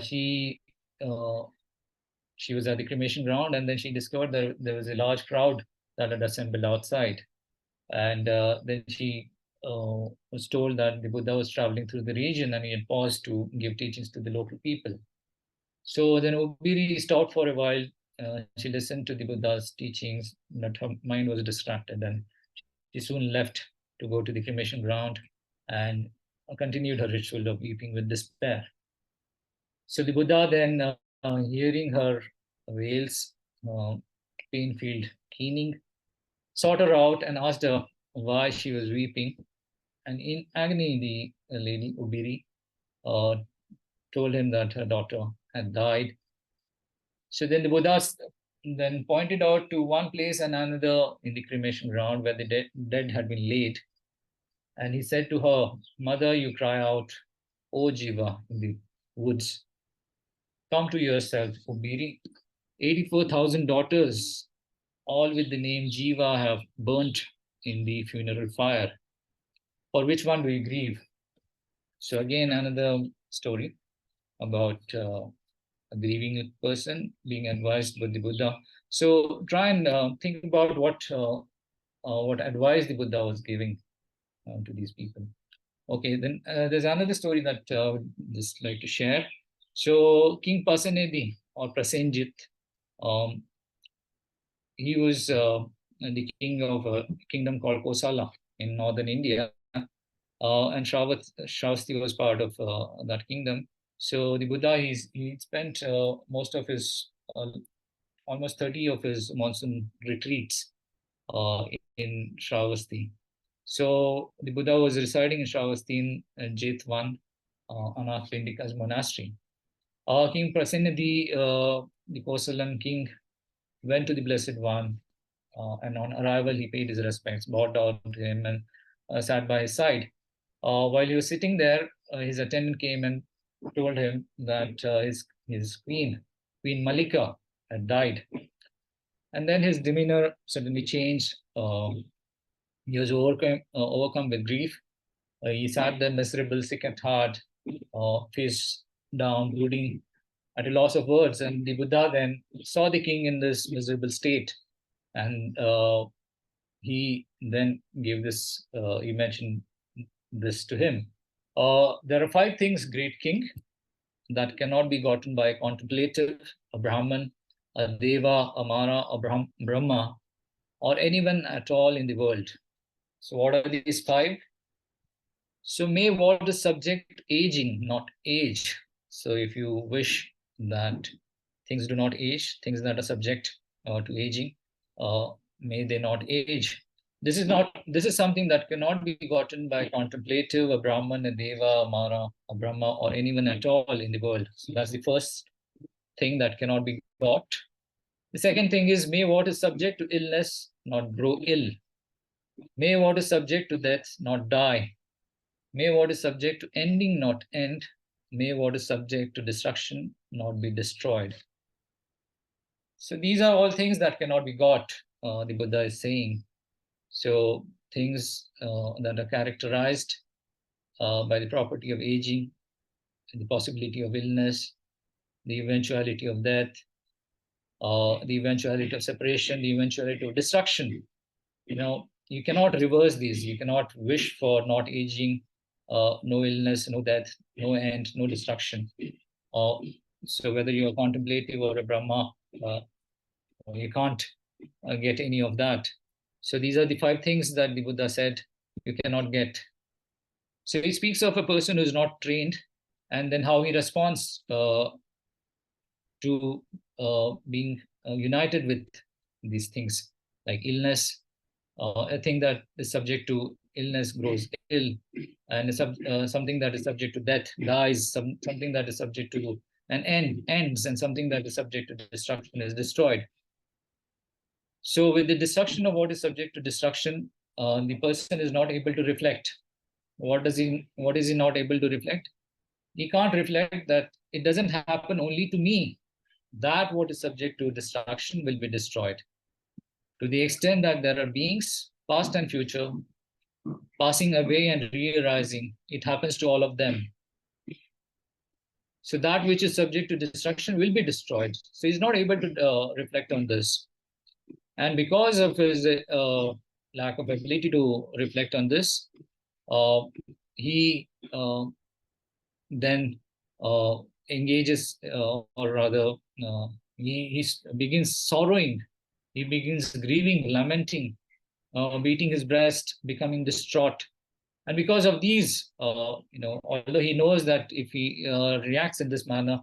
she she was at the cremation ground, and then she discovered that there was a large crowd that had assembled outside. And then she was told that the Buddha was traveling through the region and he had paused to give teachings to the local people. So then Ubiri stopped for a while. She listened to the Buddha's teachings, but her mind was distracted, and she soon left to go to the cremation ground and continued her ritual of weeping with despair. So the Buddha then, hearing her wails, pain-filled keening, sought her out and asked her why she was weeping. And in agony, the lady Ubiri uh, told him that her daughter had died. So then the Buddha then pointed out to one place and another in the cremation ground where the dead had been laid. And he said to her, "Mother, you cry out, O Jiva, in the woods. Come to yourself, Ubiri. 84,000 daughters, all with the name Jiva, have burnt in the funeral fire. For which one do you grieve?" So again, another story about a grieving person being advised by the Buddha. So try and think about what advice the Buddha was giving to these people. Okay, then there's another story that I would just like to share. So King Pasenedi or Prasenjit, um, he was the king of a kingdom called Kosala in northern India, and Shravasti was part of that kingdom. So the Buddha, he spent most of his almost 30 of his monsoon retreats uh, in Shravasti. So the Buddha was residing in Shravasti in Jetwan, Anath Pindika's monastery. King Prasenadi, the Kosalan king, went to the Blessed One, and on arrival he paid his respects, bowed down to him, and sat by his side. While he was sitting there, his attendant came and told him that his Queen Malika, had died. And then his demeanor suddenly changed. He was overcome with grief. He sat there miserable, sick at heart, face down, brooding at a loss of words. And the Buddha then saw the king in this miserable state. And he then gave this, he mentioned this to him. There are 5 things, great king, that cannot be gotten by a contemplative, a Brahman, a Deva, a Mara, a Brahma, or anyone at all in the world. So what are these 5? So may what is subject aging, not age. So if you wish that things do not age, things that are subject to aging, may they not age. This is something that cannot be gotten by contemplative, a Brahman, a Deva, a Mara, a Brahma, or anyone at all in the world. So that's the first thing that cannot be got. The second thing is, may what is subject to illness not grow ill. May what is subject to death not die. May what is subject to ending not end. May what is subject to destruction not be destroyed. So these are all things that cannot be got, the Buddha is saying. So things that are characterized by the property of aging, the possibility of illness, the eventuality of death, the eventuality of separation, the eventuality of destruction. You cannot reverse these. You cannot wish for not aging, no illness, no death, no end, no destruction. So whether you're contemplative or a Brahma, you can't get any of that. So these are the 5 things that the Buddha said you cannot get. So he speaks of a person who is not trained, and then how he responds to being united with these things, like illness. A thing that is subject to illness grows ill, and something that is subject to death dies, something that is subject to an end ends, and something that is subject to destruction is destroyed. So with the destruction of what is subject to destruction, the person is not able to reflect. What is he not able to reflect? He can't reflect that it doesn't happen only to me, that what is subject to destruction will be destroyed. To the extent that there are beings, past and future, passing away and re-arising, it happens to all of them. So that which is subject to destruction will be destroyed. So he's not able to reflect on this. And because of his lack of ability to reflect on this, he then engages, or rather, he begins sorrowing. He begins grieving, lamenting, beating his breast, becoming distraught. And because of these, although he knows that if he reacts in this manner,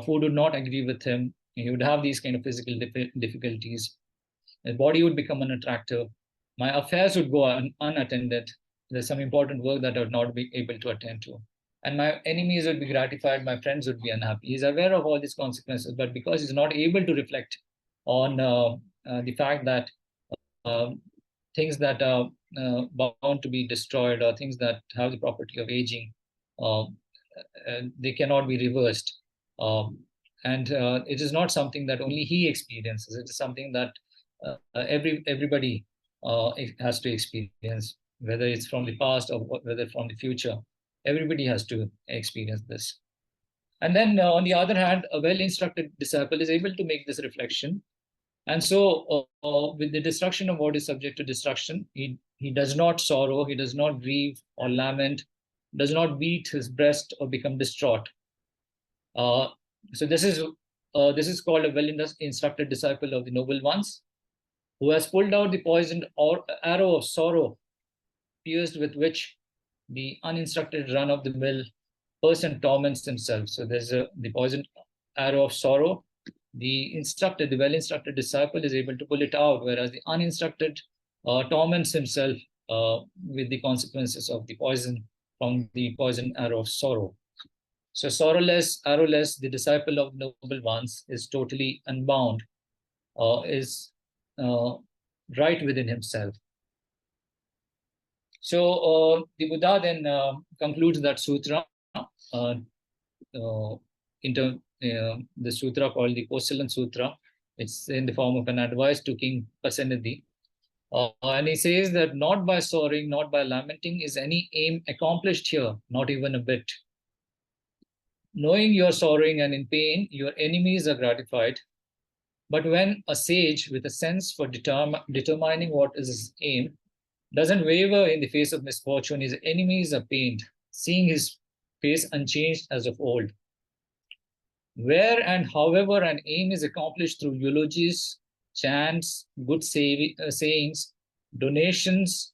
food would not agree with him. He would have these kind of physical difficulties. His body would become unattractive. My affairs would go unattended. There's some important work that I would not be able to attend to. And my enemies would be gratified. My friends would be unhappy. He's aware of all these consequences, but because he's not able to reflect on the fact that things that are bound to be destroyed, or things that have the property of aging, they cannot be reversed. And it is not something that only he experiences. It is something that everybody has to experience, whether it's from the past or whether from the future. Everybody has to experience this. And then on the other hand, a well-instructed disciple is able to make this reflection. And so with the destruction of what is subject to destruction, he does not sorrow, he does not grieve or lament, does not beat his breast or become distraught. So this is called a well-instructed disciple of the noble ones, who has pulled out the poisoned arrow of sorrow, pierced with which the uninstructed run-of-the-mill person torments himself. So there's the poisoned arrow of sorrow. The well-instructed disciple is able to pull it out, whereas the uninstructed torments himself with the consequences of the poison from the poison arrow of sorrow. So sorrowless, arrowless, the disciple of noble ones is totally unbound, is right within himself. So the Buddha then concludes that sutra the sutra called the Kosalan Sutra. It's in the form of an advice to King Pasenadi. And he says that not by sorrowing, not by lamenting is any aim accomplished here, not even a bit. Knowing you're sorrowing and in pain, your enemies are gratified. But when a sage with a sense for determining what is his aim doesn't waver in the face of misfortune, his enemies are pained, seeing his face unchanged as of old. Where and however an aim is accomplished through eulogies, chants, good sayings, donations,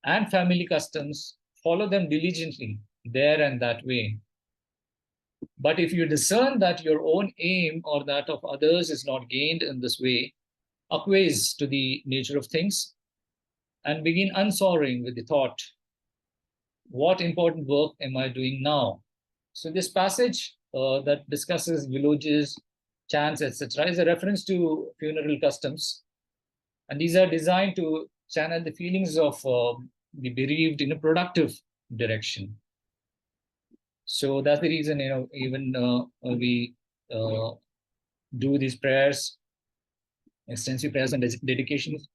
and family customs, follow them diligently there and that way. But if you discern that your own aim or that of others is not gained in this way, acquiesce to the nature of things, and begin unsorrowing with the thought, what important work am I doing now? So this passage that discusses eulogies, chants, etc., is a reference to funeral customs. And these are designed to channel the feelings of the bereaved in a productive direction. So that's the reason, even we do these prayers, extensive prayers and dedications,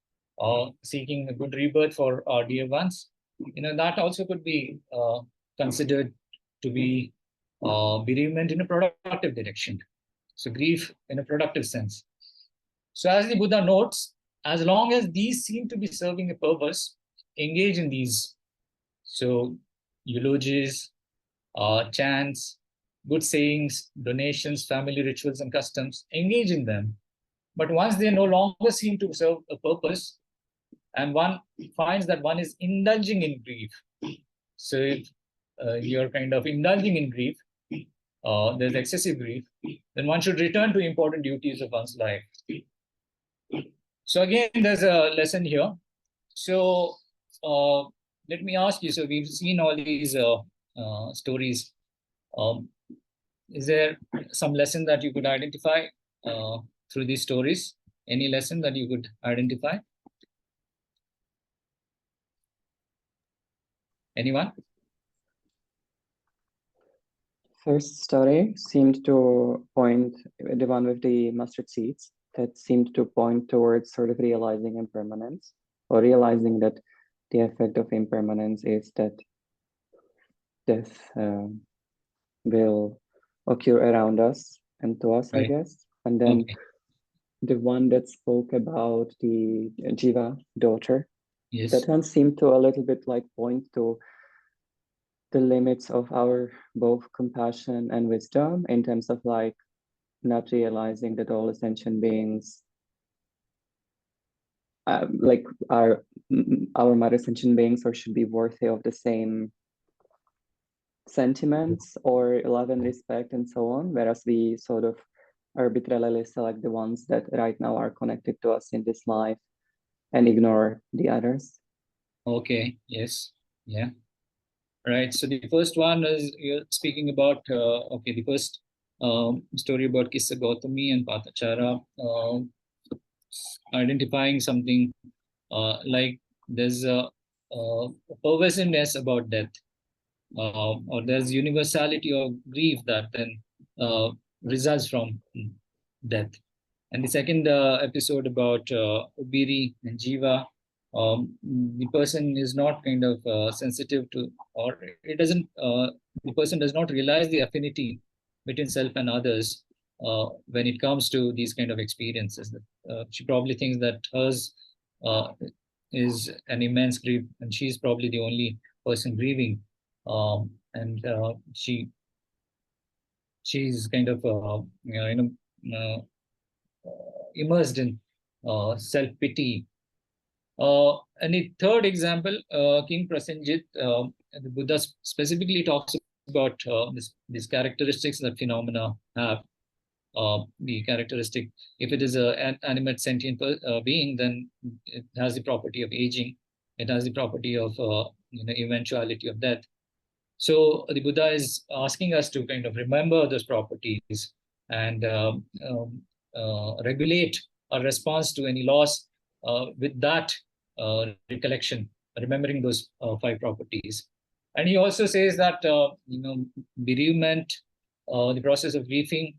seeking a good rebirth for our dear ones. That also could be considered to be bereavement in a productive direction. So grief in a productive sense. So as the Buddha notes, as long as these seem to be serving a purpose, engage in these. So eulogies, chants, good sayings, donations, family rituals and customs, engage in them. But once they no longer seem to serve a purpose, and one finds that one is indulging in grief. So if you're kind of indulging in grief, there's excessive grief, then one should return to important duties of one's life. So again, there's a lesson here. So let me ask you, so we've seen all these stories. Is there some lesson that you could identify through these stories? Any lesson that you could identify? Anyone? First story seemed to point, the one with the mustard seeds, that seemed to point towards sort of realizing impermanence, or realizing that the effect of impermanence is that death will occur around us and to us, right. I guess. And then okay. The one that spoke about the Jiva daughter, yes. That one seemed to a little bit like point to the limits of our both compassion and wisdom in terms of like not realizing that all sentient beings like our mother sentient beings or should be worthy of the same sentiments or love and respect and so on, whereas we sort of arbitrarily select the ones that right now are connected to us in this life and ignore the others. Okay, yes, yeah. Right. So the first one is you're speaking about, the first story about Kissa Gautami and Patachara, identifying something like there's a pervasiveness about death, or there's universality of grief that then results from death. And the second episode about Ubiri and Jiva, the person is not kind of sensitive to, or it doesn't, the person does not realize the affinity between self and others when it comes to these kind of experiences. She probably thinks that hers is an immense grief, and she's probably the only person grieving. And she's kind of, immersed in self-pity. And the third example, King Prasenjit, the Buddha specifically talks about these characteristics that phenomena have. The characteristic, if it is an animate sentient being, then it has the property of aging. It has the property of eventuality of death. So the Buddha is asking us to kind of remember those properties and regulate our response to any loss with that recollection, remembering those 5 properties. And he also says that bereavement, the process of grieving,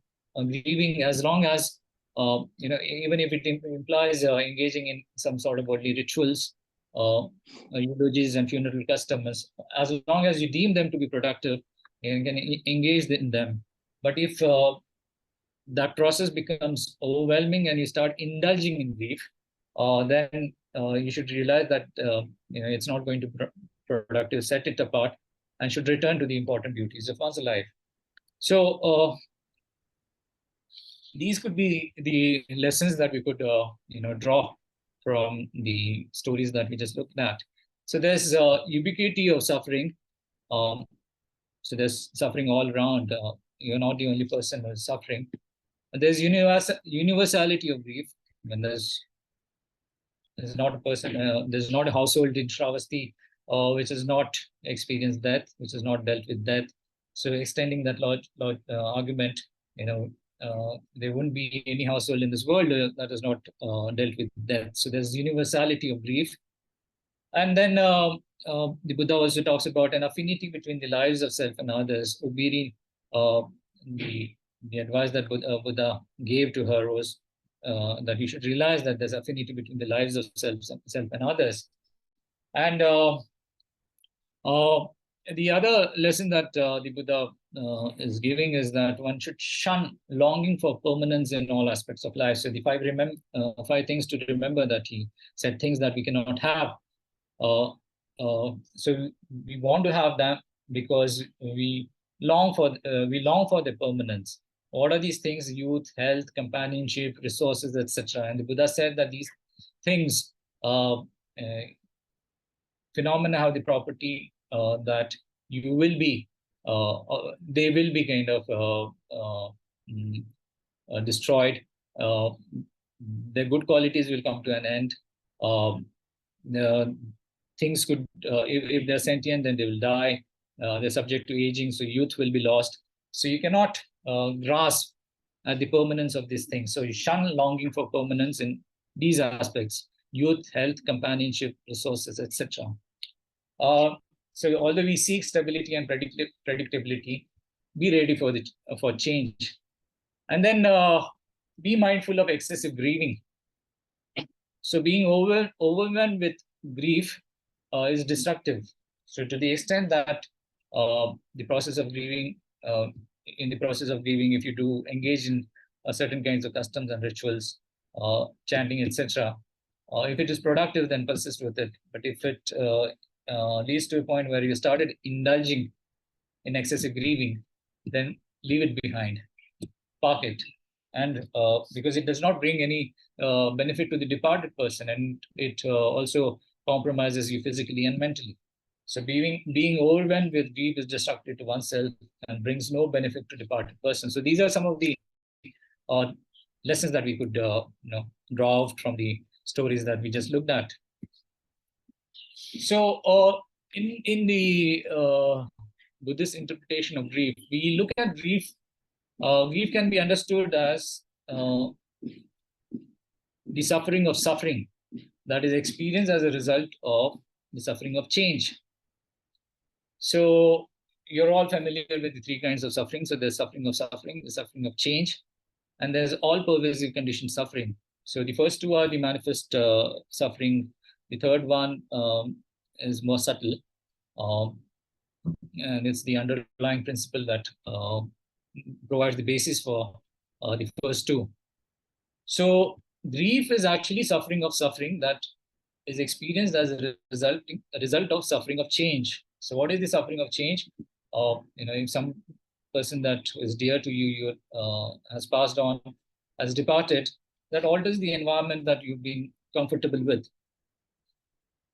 as long as even if it implies engaging in some sort of bodily rituals, eulogies and funeral customs, as long as you deem them to be productive, you can engage in them. But if that process becomes overwhelming and you start indulging in grief, then you should realize that it's not going to be productive. Set it apart and should return to the important duties of one's life. So these could be the lessons that we could draw from the stories that we just looked at. So there's ubiquity of suffering. So there's suffering all around. You're not the only person who is suffering. And there's universality of grief. When there's not a person, there's not a household in Shravasti which has not experienced death, which has not dealt with death. So extending that argument, there wouldn't be any household in this world that has not dealt with death. So there's universality of grief. And then the Buddha also talks about an affinity between the lives of self and others. Ubiri, the advice that Buddha gave to her was that you should realize that there's affinity between the lives of self and others. And the other lesson that the Buddha is giving is that one should shun longing for permanence in all aspects of life. So the 5 things to remember that he said, things that we cannot have. So we want to have them because we long for the permanence. What are these things? Youth, health, companionship, resources, etc. And the Buddha said that these things, phenomena, have the property that you will be, they will be kind of destroyed. Their good qualities will come to an end. Things could, if they're sentient, then they will die. They're subject to aging, so youth will be lost. So you cannot grasp at the permanence of these things. So you shun longing for permanence in these aspects: youth, health, companionship, resources, etc. So although we seek stability and predictability, be ready for change. And then be mindful of excessive grieving. So being overwhelmed with grief is destructive. So to the extent that the process of grieving, if you do engage in certain kinds of customs and rituals, chanting, etc., if it is productive, then persist with it. But if it leads to a point where you started indulging in excessive grieving, then leave it behind, park it. And because it does not bring any benefit to the departed person, and it also compromises you physically and mentally. So being overwhelmed with grief is destructive to oneself and brings no benefit to departed person. So these are some of the lessons that we could draw out from the stories that we just looked at. So in the Buddhist interpretation of grief, we look at grief. Grief can be understood as the suffering of suffering that is experienced as a result of the suffering of change. So you're all familiar with the 3 kinds of suffering. So there's suffering of suffering, the suffering of change, and there's all pervasive conditioned suffering. So the first 2 are the manifest suffering. The third one is more subtle, and it's the underlying principle that provides the basis for the first 2. So grief is actually suffering of suffering that is experienced as a result of suffering of change. So what is the suffering of change? If some person that is dear to you has passed on, has departed, that alters the environment that you've been comfortable with.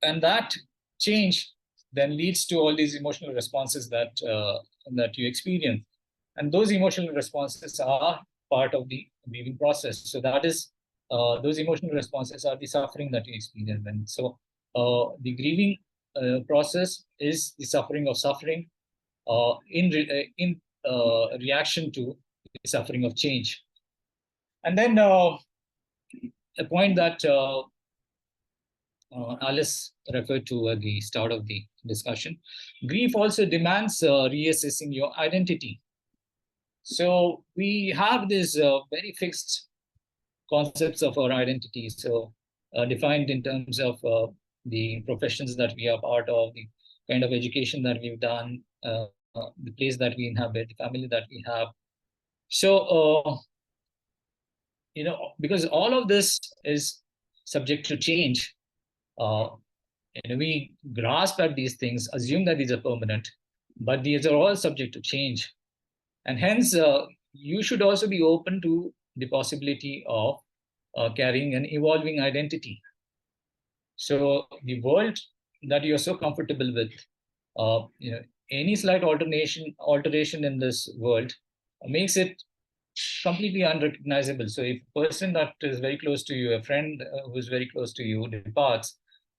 And that change then leads to all these emotional responses that you experience. And those emotional responses are part of the grieving process. So that is, those emotional responses are the suffering that you experience. And so the grieving process is the suffering of suffering in reaction to the suffering of change. And then a point that Alice referred to at the start of the discussion, grief also demands reassessing your identity. So we have this very fixed concepts of our identity. So defined in terms of the professions that we are part of, the kind of education that we've done, the place that we inhabit, the family that we have. So, because all of this is subject to change, we grasp at these things, assume that these are permanent, but these are all subject to change. And hence, you should also be open to the possibility of carrying an evolving identity. So the world that you're so comfortable with, any slight alteration in this world makes it completely unrecognizable. So if a person that is very close to you, a friend who's very close to you departs,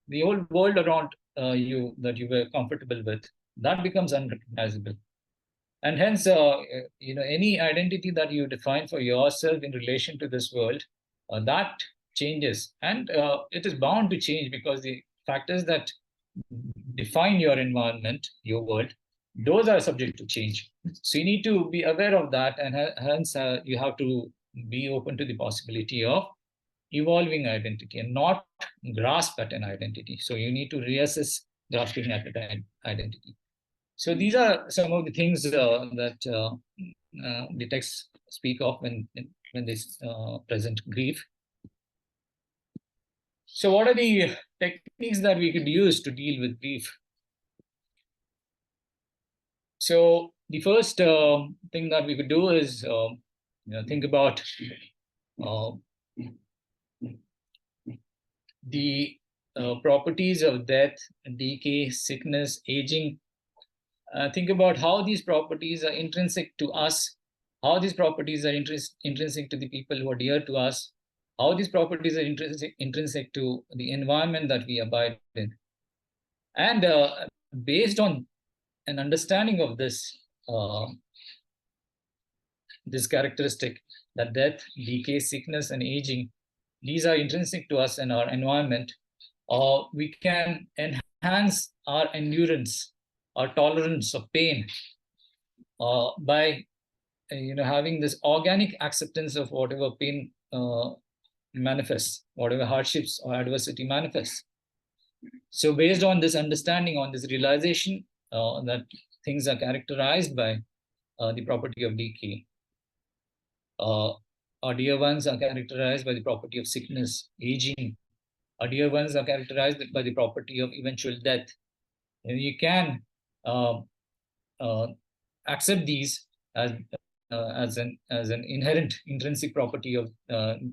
the whole world around you that you were comfortable with, that becomes unrecognizable. And hence, any identity that you define for yourself in relation to this world, that changes. And it is bound to change because the factors that define your environment, your world, those are subject to change. So you need to be aware of that, and hence you have to be open to the possibility of evolving identity and not grasp at an identity. So you need to reassess grasping at an identity. So these are some of the things that the texts speak of when they present grief. So what are the techniques that we could use to deal with grief? So the first thing that we could do is think about the properties of death, decay, sickness, aging. Think about how these properties are intrinsic to us, how these properties are intrinsic to the people who are dear to us, how these properties are intrinsic to the environment that we abide in. And based on an understanding of this, this characteristic, that death, decay, sickness, and aging, these are intrinsic to us and our environment, we can enhance our endurance, our tolerance of pain by having this organic acceptance of whatever pain manifests, whatever hardships or adversity manifests. So based on this understanding, on this realization that things are characterized by the property of decay, our dear ones are characterized by the property of sickness, aging. Our dear ones are characterized by the property of eventual death. And you can accept these as an inherent, intrinsic property of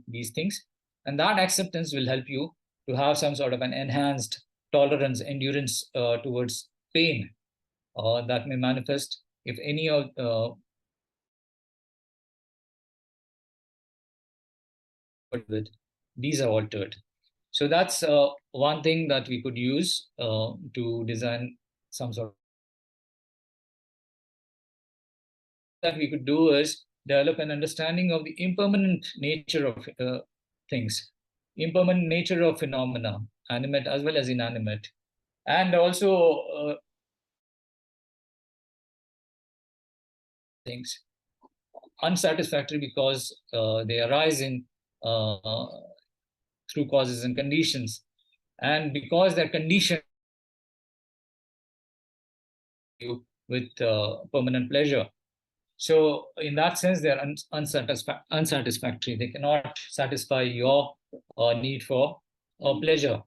these things, and that acceptance will help you to have some sort of an enhanced tolerance, endurance towards pain that may manifest if any of these are altered. So that's one thing that we could use to design some sort of. That we could do is develop an understanding of the impermanent nature of things, impermanent nature of phenomena, animate as well as inanimate, and also things unsatisfactory because they arise in through causes and conditions, and because they're conditioned with permanent pleasure. So in that sense, they're unsatisfactory. They cannot satisfy your need for pleasure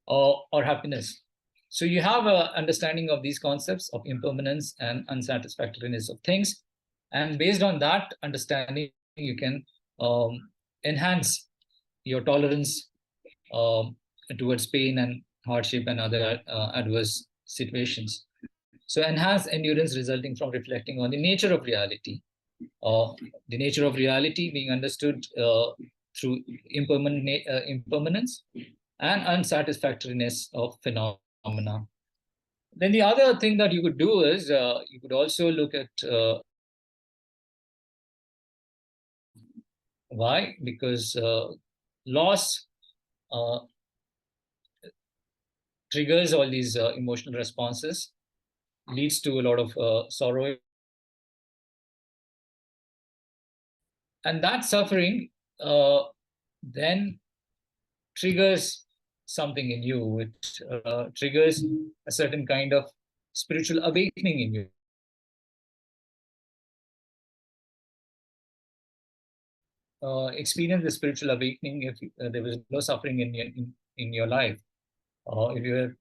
or happiness. So you have an understanding of these concepts of impermanence and unsatisfactoriness of things. And based on that understanding, you can enhance your tolerance towards pain and hardship and other adverse situations. So enhanced endurance resulting from reflecting on the nature of reality. The nature of reality being understood through impermanence, and unsatisfactoriness of phenomena. Then the other thing that you could do is you could also look at why, because loss triggers all these emotional responses, leads to a lot of sorrow. And that suffering then triggers something in you. It triggers a certain kind of spiritual awakening in you. Experience the spiritual awakening if there was no suffering in your life. If you are,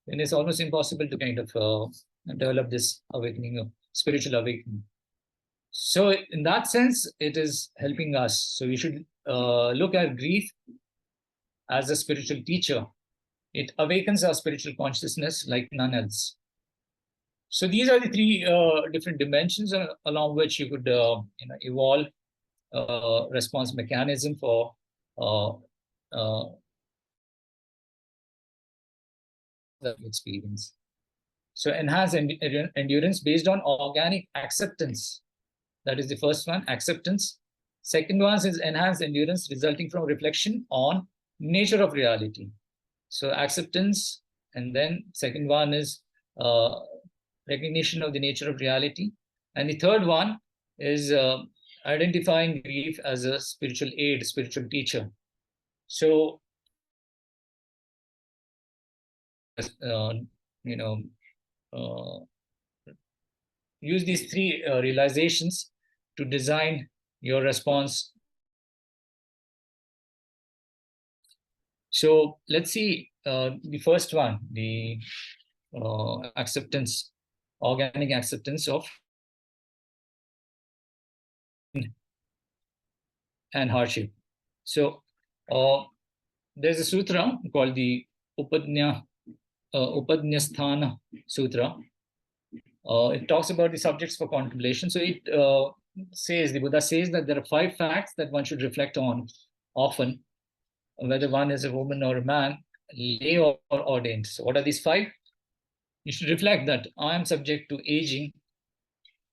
then it's almost impossible to kind of develop this awakening, spiritual awakening. So in that sense, it is helping us. So we should look at grief as a spiritual teacher. It awakens our spiritual consciousness like none else. So these are the three different dimensions along which you could evolve response mechanism for the experience. So enhance endurance based on organic acceptance. That is the first one, acceptance. Second one is enhanced endurance resulting from reflection on nature of reality. So acceptance, and then second one is recognition of the nature of reality. And the third one is identifying grief as a spiritual aid, spiritual teacher. So, use these three realizations to design your response. So let's see the first one, the acceptance, organic acceptance of and hardship. So there's a sutra called the Upadnyasthana Sutra. It talks about the subjects for contemplation. So it says, the Buddha says that there are 5 facts that one should reflect on often, whether one is a woman or a man, lay or ordained. So what are these 5? You should reflect that I am subject to aging.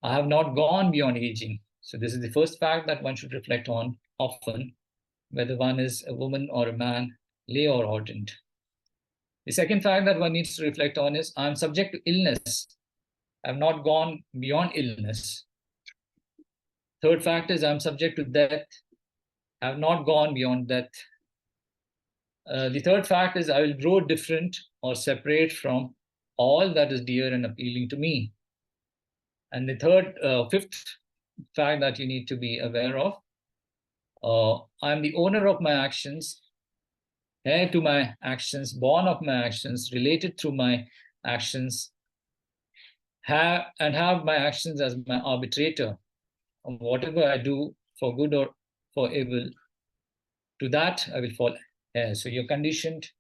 I have not gone beyond aging. So this is the first fact that one should reflect on often, whether one is a woman or a man, lay or ordained. The second fact that one needs to reflect on is I am subject to illness. I have not gone beyond illness. Third fact is I am subject to death. I have not gone beyond death. The third fact is I will grow different or separate from all that is dear and appealing to me. And the fifth fact that you need to be aware of, I am the owner of my actions, heir to my actions, born of my actions, related through my actions, have my actions as my arbitrator. And whatever I do for good or for evil, to that I will fall heir. So you're conditioned,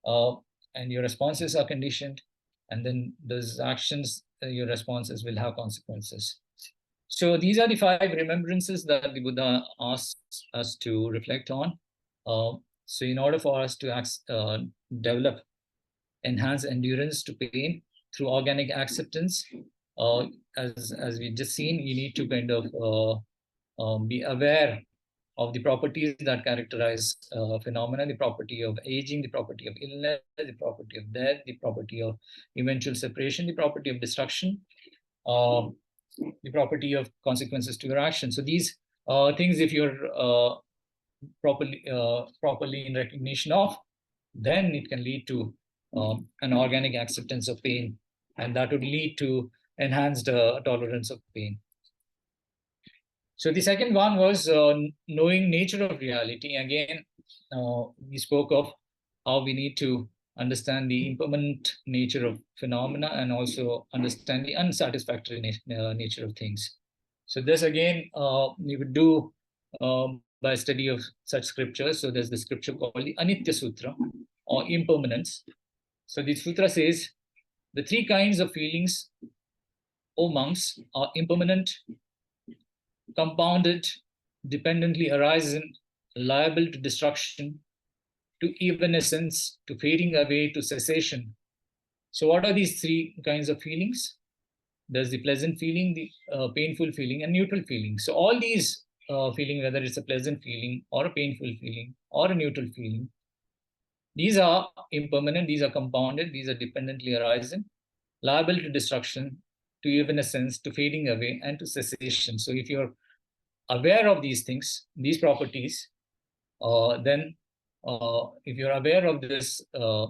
and your responses are conditioned, and then those actions, your responses will have consequences. So these are the 5 remembrances that the Buddha asks us to reflect on. So in order for us to develop enhanced endurance to pain through organic acceptance, as we just seen, you need to kind of be aware of the properties that characterize phenomena, the property of aging, the property of illness, the property of death, the property of eventual separation, the property of destruction, the property of consequences to your action. So these things, if you're properly in recognition of, then it can lead to an organic acceptance of pain, and that would lead to enhanced tolerance of pain. So the second one was knowing nature of reality. Again, we spoke of how we need to understand the impermanent nature of phenomena and also understand the unsatisfactory nature of things. So this again, we would do by study of such scriptures. So there's the scripture called the Anitya Sutra, or impermanence. So the sutra says, the 3 kinds of feelings, O monks, are impermanent, compounded, dependently arisen, liable to destruction, to evanescence, to fading away, to cessation. So what are these three kinds of feelings? There's the pleasant feeling, the painful feeling, and neutral feeling. So all these feeling, whether it's a pleasant feeling or a painful feeling or a neutral feeling, these are impermanent, these are compounded, these are dependently arising, liable to destruction, to evanescence, to fading away, and to cessation. So if you're aware of these things, these properties, then if you're aware of this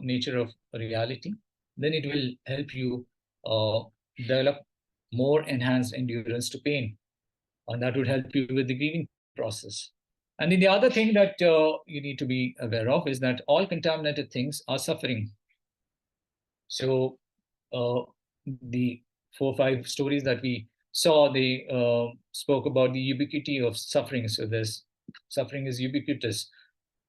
nature of reality, then it will help you develop more enhanced endurance to pain. And that would help you with the grieving process. And then the other thing that you need to be aware of is that all contaminated things are suffering. So the 4 or 5 stories that we saw, they spoke about the ubiquity of suffering. So this suffering is ubiquitous.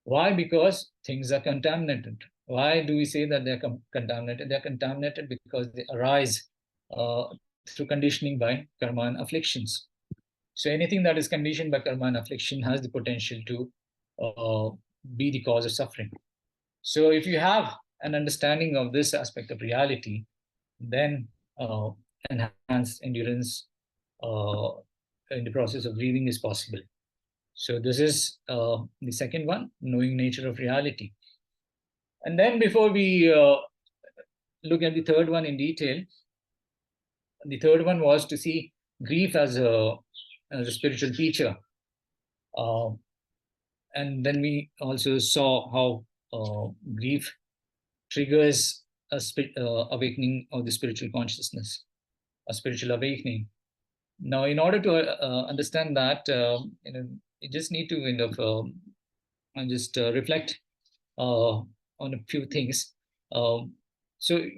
Why? Because things are contaminated. Why do we say that they're contaminated? They're contaminated because they arise through conditioning by karma and afflictions. So anything that is conditioned by karma and affliction has the potential to be the cause of suffering. So if you have an understanding of this aspect of reality, then enhanced endurance in the process of grieving is possible. So this is the second one, knowing nature of reality. And then before we look at the third one in detail, the third one was to see grief as a spiritual teacher. And then we also saw how grief triggers a awakening of the spiritual consciousness, a spiritual awakening. Now, in order to understand that, you just need to kind of just reflect on a few things. So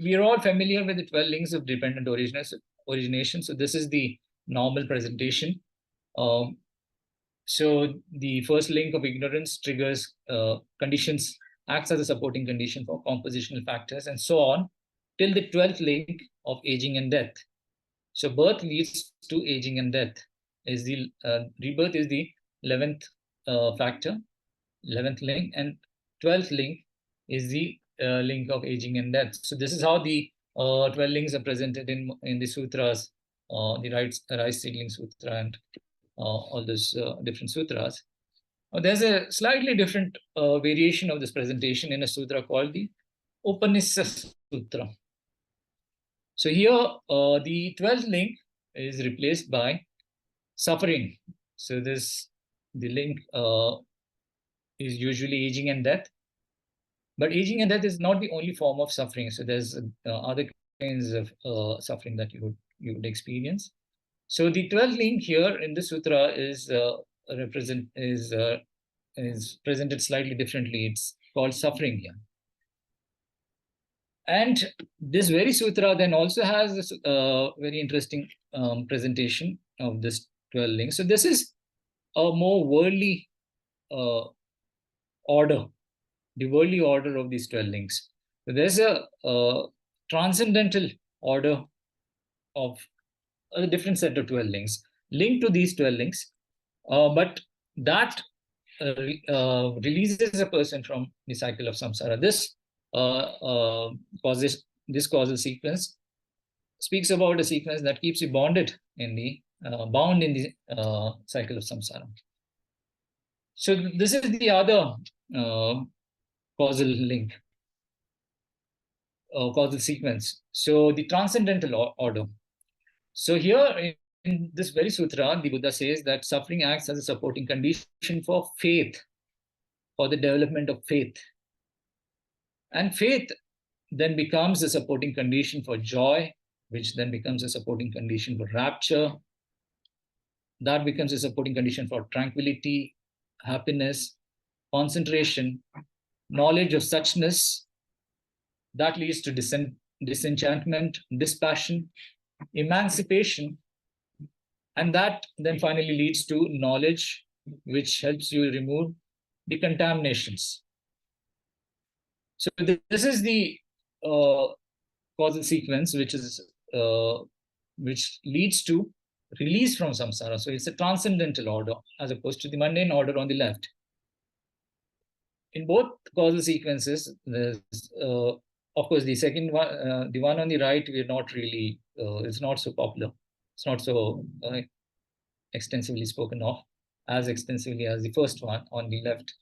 we are all familiar with the 12 links of dependent origination. So this is the normal presentation. So the first link of ignorance triggers conditions, acts as a supporting condition for compositional factors, and so on, till the 12th link of aging and death. So birth leads to aging and death. Is the rebirth is the 11th factor, 11th link, and 12th link is the link of aging and death. So this is how the 12 links are presented in the sutras, the Rice Seedling Sutra and all those different sutras. There's a slightly different variation of this presentation in a sutra called the Upanishad Sutra. So here, the 12th link is replaced by suffering. So the link is usually aging and death. But aging and death is not the only form of suffering. So there's other kinds of suffering that you would experience. So the 12th link here in the sutra is presented slightly differently. It's called suffering here. And this very sutra then also has this very interesting presentation of this 12 links. So this is a more worldly order, the worldly order of these 12 links. So there's a transcendental order of a different set of 12 links linked to these 12 links, but that releases a person from the cycle of samsara. This causal sequence speaks about a sequence that keeps you bound in the cycle of samsara. So this is the other causal link, causal sequence. So the transcendental order. So here in this very sutra, the Buddha says that suffering acts as a supporting condition for faith, for the development of faith. And faith then becomes a supporting condition for joy, which then becomes a supporting condition for rapture. That becomes a supporting condition for tranquility, happiness, concentration, knowledge of suchness. That leads to disenchantment, dispassion, emancipation, and that then finally leads to knowledge, which helps you remove the contaminations. So this is the causal sequence, which leads to release from samsara. So it's a transcendental order as opposed to the mundane order on the left. in both causal sequences, there's of course the second one, the one on the right, we're not really, it's not so popular. It's not so extensively spoken of as extensively as the first one on the left.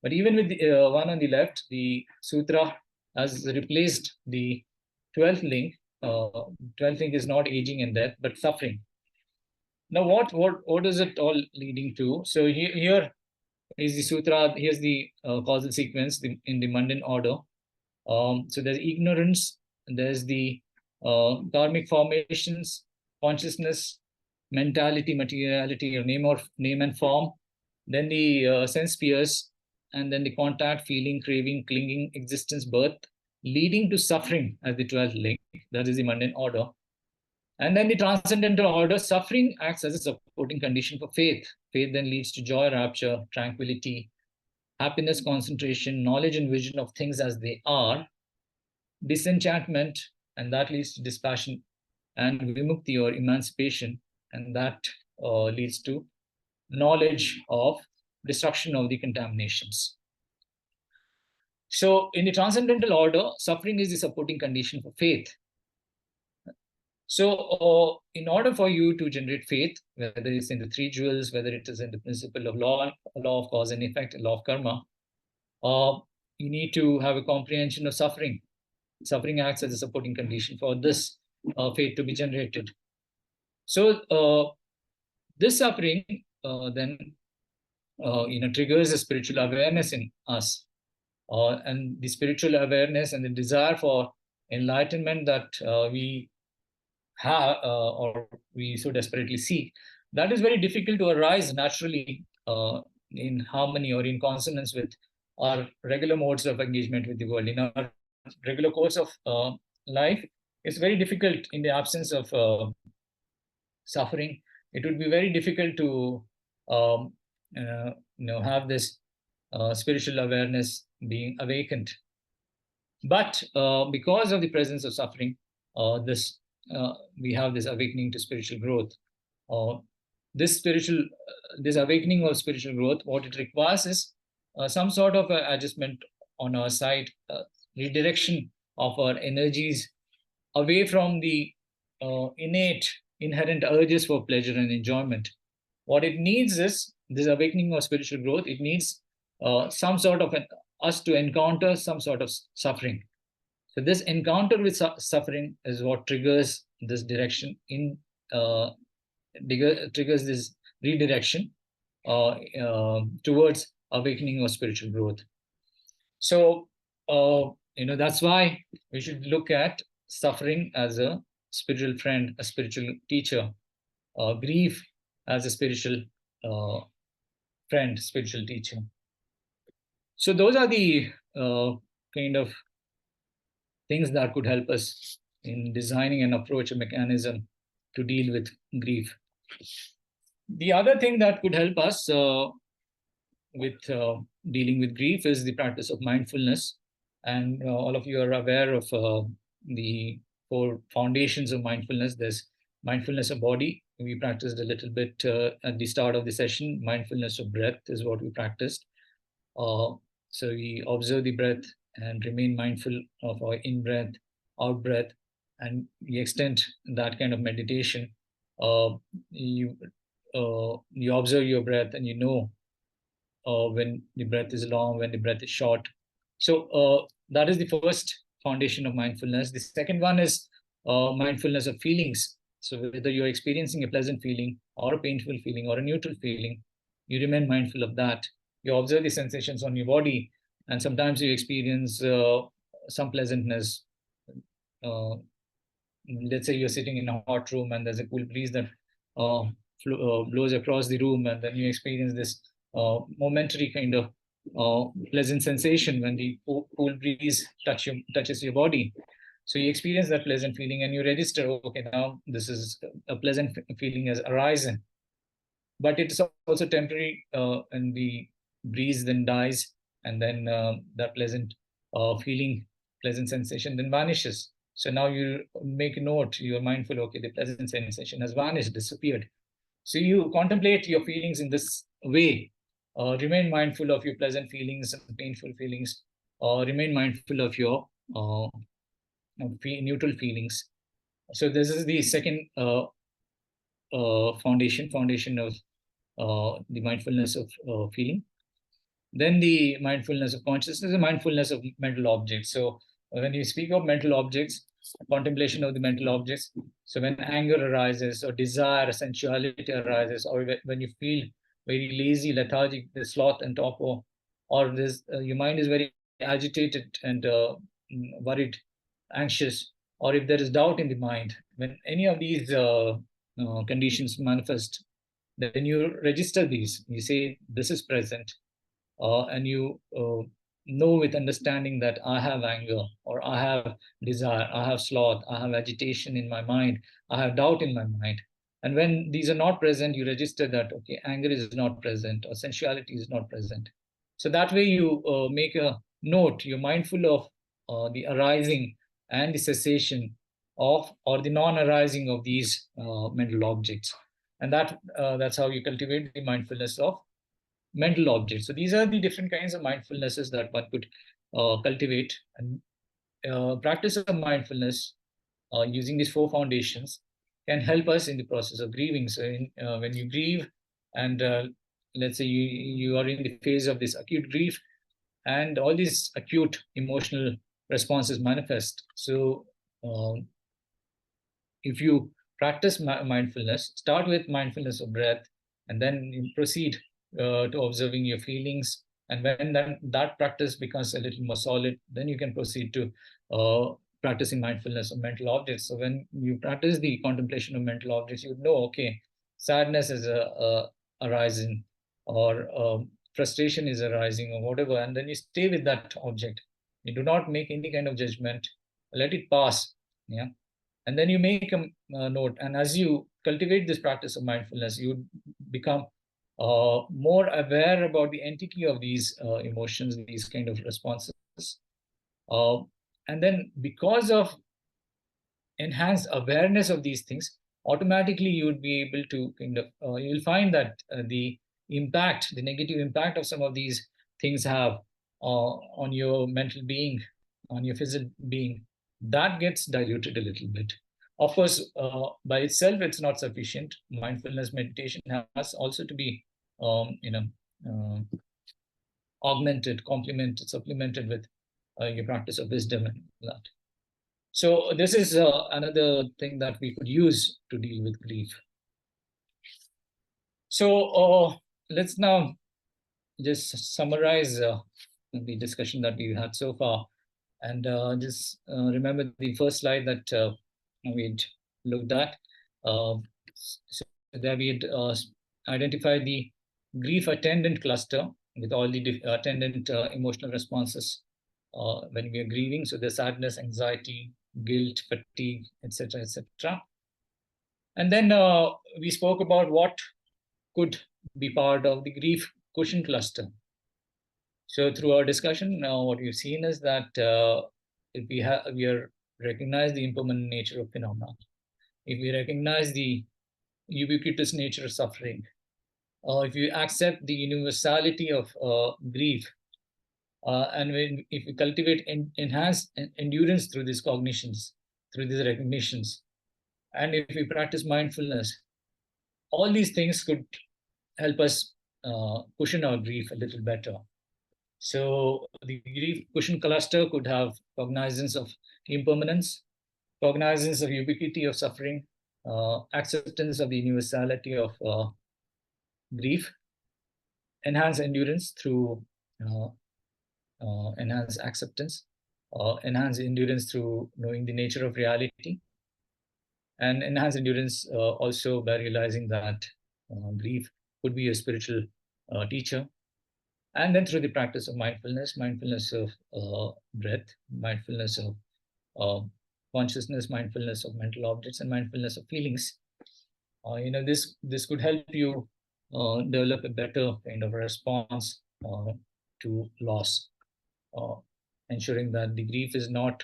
But even with the one on the left, the sutra has replaced the 12th link. 12th link is not aging and death, but suffering. Now, what is it all leading to? So here is the sutra. Here's the causal sequence in the mundane order. So there's ignorance, there's the karmic formations, consciousness, mentality, materiality, or name and form. Then the sense spheres, and then the contact, feeling, craving, clinging, existence, birth, leading to suffering as the 12th link. That is the mundane order. And then the transcendental order, suffering acts as a supporting condition for faith. Faith then leads to joy, rapture, tranquility, happiness, concentration, knowledge and vision of things as they are, disenchantment, and that leads to dispassion, and vimukti or emancipation, and that leads to knowledge of destruction of the contaminations. So in the transcendental order, suffering is the supporting condition for faith. So in order for you to generate faith, whether it's in the three jewels, whether it is in the principle of law of cause and effect, law of karma, you need to have a comprehension of suffering. Suffering acts as a supporting condition for this faith to be generated. So this suffering then triggers a spiritual awareness in us, and the spiritual awareness and the desire for enlightenment that we have or we so desperately seek, that is very difficult to arise naturally in harmony or in consonance with our regular modes of engagement with the world. In our regular course of life, it's very difficult in the absence of suffering. It would be very difficult to have this spiritual awareness being awakened. But because of the presence of suffering, we have this awakening to spiritual growth. This awakening of spiritual growth, what it requires is some sort of adjustment on our side, redirection of our energies away from the innate, inherent urges for pleasure and enjoyment. What it needs is this awakening of spiritual growth. It needs some sort of us to encounter some sort of suffering. So this encounter with suffering is what triggers this direction triggers this redirection towards awakening or spiritual growth. So that's why we should look at suffering as a spiritual friend, a spiritual teacher, grief as a spiritual friend, spiritual teacher. So those are the kind of things that could help us in designing an approach, a mechanism to deal with grief. The other thing that could help us with dealing with grief is the practice of mindfulness. And all of you are aware of the 4 foundations of mindfulness. There's mindfulness of body. We practiced a little bit at the start of the session. Mindfulness of breath is what we practiced. So we observe the breath and remain mindful of our in-breath, out-breath, and we extend that kind of meditation. You observe your breath and you know when the breath is long, when the breath is short. So that is the first foundation of mindfulness. The second one is mindfulness of feelings. So whether you're experiencing a pleasant feeling or a painful feeling or a neutral feeling, you remain mindful of that. You observe the sensations on your body, and sometimes you experience some pleasantness. Let's say you're sitting in a hot room and there's a cool breeze that blows across the room, and then you experience this momentary kind of pleasant sensation when the cool breeze touches your body. So you experience that pleasant feeling and you register, okay, now this is a pleasant feeling has arisen. But it's also temporary, and the breeze then dies, and then that pleasant feeling, pleasant sensation then vanishes. So now you make a note, you're mindful, okay, the pleasant sensation has vanished, disappeared. So you contemplate your feelings in this way. Remain mindful of your pleasant feelings and painful feelings. Remain mindful of your neutral feelings. So this is the second foundation of the mindfulness of feeling. Then the mindfulness of consciousness and mindfulness of mental objects. So when you speak of mental objects, contemplation of the mental objects, so when anger arises or desire, sensuality arises, or when you feel very lazy, lethargic, the sloth and torpor, or this your mind is very agitated and worried, anxious, or if there is doubt in the mind, when any of these conditions manifest, then you register these. You say, this is present, and you know with understanding that I have anger, or I have desire, I have sloth, I have agitation in my mind, I have doubt in my mind. And when these are not present, you register that, okay, anger is not present or sensuality is not present. So that way you make a note, you're mindful of the arising and the cessation of, or the non-arising of these mental objects. And that's how you cultivate the mindfulness of mental objects. So these are the different kinds of mindfulnesses that one could cultivate. And practice of mindfulness using these four foundations can help us in the process of grieving. So when you grieve, and let's say you are in the phase of this acute grief, and all these acute emotional responses manifest. So if you practice mindfulness, start with mindfulness of breath, and then you proceed to observing your feelings. And when that practice becomes a little more solid, then you can proceed to practicing mindfulness of mental objects. So when you practice the contemplation of mental objects, you know, okay, sadness is arising, or frustration is arising, or whatever, and then you stay with that object. You do not make any kind of judgment. Let it pass. Yeah. And then you make a note, and as you cultivate this practice of mindfulness, you become more aware about the entity of these emotions, these kind of responses. uh, and then because of enhanced awareness of these things, automatically you would be able to kind of you'll find that the negative impact of some of these things have on your mental being, on your physical being, that gets diluted a little bit. Of course, by itself, it's not sufficient. Mindfulness meditation has also to be, augmented, complemented, supplemented with your practice of wisdom and that. So this is another thing that we could use to deal with grief. So let's now just summarize the discussion that we had so far, and just remember the first slide that we'd looked at. So there we had identified the grief attendant cluster with all the attendant emotional responses when we are grieving. So the sadness, anxiety, guilt, fatigue, etc., etc. And then we spoke about what could be part of the grief cushion cluster. So through our discussion, what we've seen is that if we recognize the impermanent nature of phenomena, if we recognize the ubiquitous nature of suffering, if you accept the universality of grief, and if we cultivate enhanced endurance through these cognitions, through these recognitions, and if we practice mindfulness, all these things could help us cushion our grief a little better. So the grief cushion cluster could have cognizance of impermanence, cognizance of ubiquity of suffering, acceptance of the universality of grief, enhance endurance through enhance acceptance, enhance endurance through knowing the nature of reality, and enhance endurance also by realizing that grief could be a spiritual teacher. And then through the practice of mindfulness of breath, mindfulness of consciousness, mindfulness of mental objects, and mindfulness of feelings, this could help you develop a better kind of response to loss, ensuring that the grief does not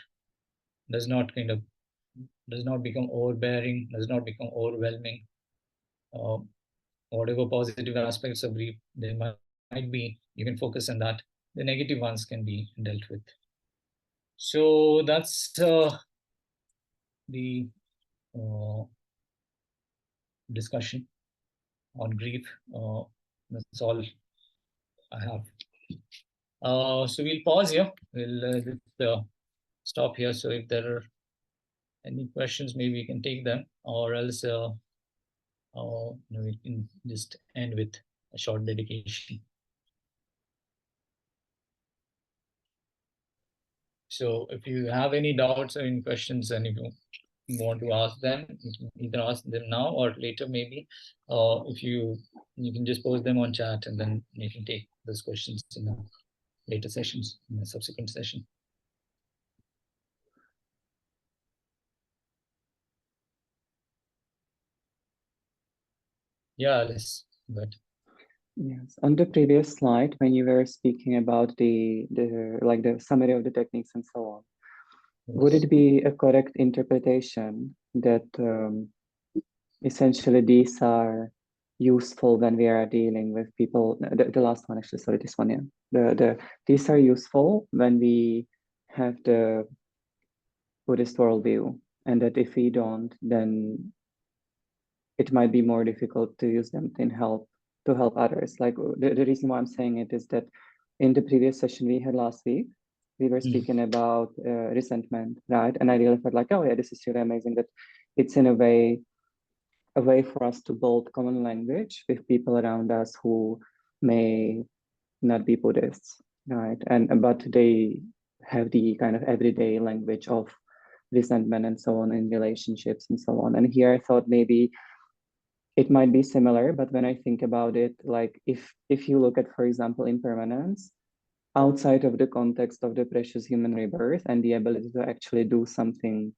become overbearing, does not become overwhelming. Whatever positive aspects of grief there might might be, you can focus on that. The negative ones can be dealt with. So that's the discussion on grief. That's all I have. So we'll pause here. We'll just stop here. So if there are any questions, maybe we can take them, or else we can just end with a short dedication. So if you have any doubts or any questions, and if you want to ask them, you can either ask them now or later maybe. If you can just post them on chat, and then you can take those questions in the later sessions, in a subsequent session. Yeah, Alice, good. Yes, on the previous slide, when you were speaking about the summary of the techniques and so on, would it be a correct interpretation that essentially these are useful when we are dealing with people? The last one, actually, sorry, this one, yeah. These are useful when we have the Buddhist worldview, and that if we don't, then it might be more difficult to use them to help others. Like the reason why I'm saying it is that in the previous session we had last week, we were speaking about resentment, right? And I really felt like, oh yeah, this is really amazing that it's in a way for us to build common language with people around us who may not be Buddhists, right? But they have the kind of everyday language of resentment and so on in relationships and so on. And here I thought maybe it might be similar, but when I think about it, like if you look at, for example, impermanence, outside of the context of the precious human rebirth and the ability to actually do something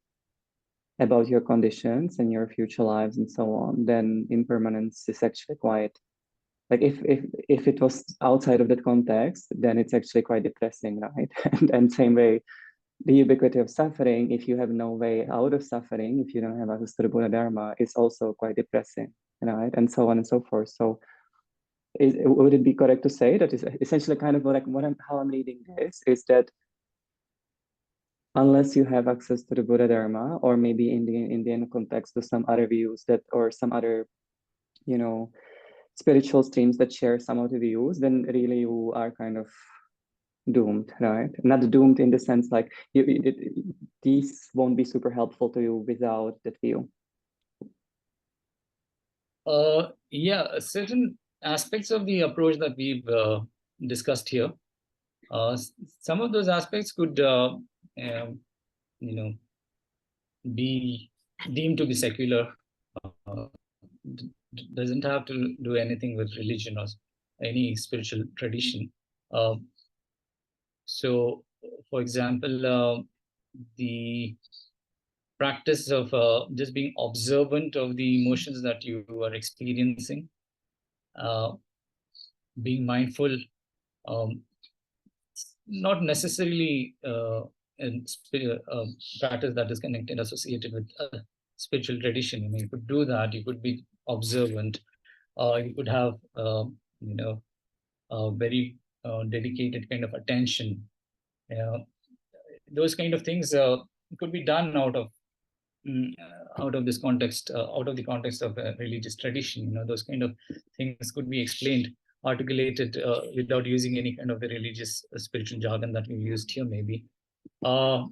about your conditions and your future lives and so on, then impermanence is actually quite, like if it was outside of that context, then it's actually quite depressing, right? And same way, the ubiquity of suffering, if you have no way out of suffering, if you don't have access to the Buddha Dharma, is also quite depressing, right? And so on and so forth. So would it be correct to say that is essentially kind of like how I'm reading this is that unless you have access to the Buddha Dharma, or maybe in the Indian context to some other views that, or some other, spiritual streams that share some of the views, then really you are kind of doomed, right? Not doomed in the sense like these won't be super helpful to you without that view. Yeah, certain aspects of the approach that we've discussed here, some of those aspects could, be deemed to be secular. Doesn't have to do anything with religion or any spiritual tradition. So, for example, the practice of just being observant of the emotions that you are experiencing, being mindful, not necessarily a practice that is connected, associated with a spiritual tradition. You could do that. You could be observant. You could have, a very dedicated kind of attention. Those kind of things could be done out of this context, out of the context of a religious tradition. Those kind of things could be explained, articulated without using any kind of the religious spiritual jargon that we used here, maybe. But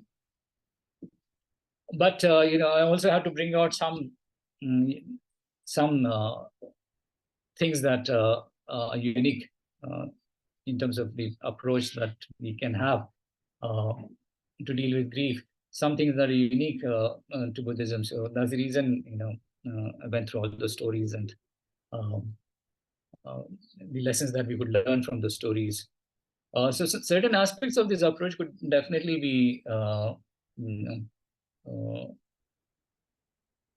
I also have to bring out some things that are unique in terms of the approach that we can have to deal with grief. Some things that are unique to Buddhism. So that's the reason, I went through all those stories and the lessons that we could learn from the stories. So certain aspects of this approach could definitely be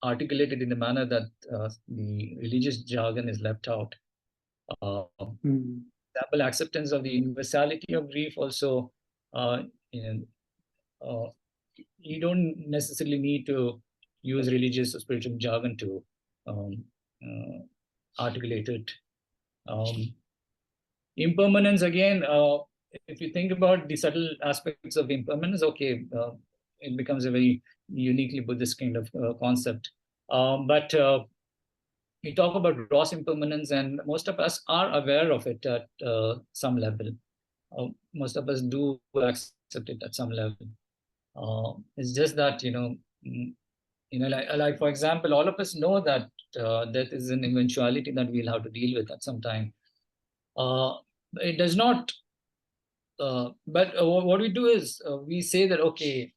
articulated in the manner that the religious jargon is left out. Example, acceptance of the universality of grief also, you don't necessarily need to use religious or spiritual jargon to articulate it. Impermanence, again, if you think about the subtle aspects of impermanence, okay, it becomes a very uniquely Buddhist kind of concept. But we talk about gross impermanence, and most of us are aware of it at some level. Most of us do accept it at some level. It's just that, like for example, all of us know that death is an eventuality that we'll have to deal with at some time. It does not, but what we do is we say that, okay,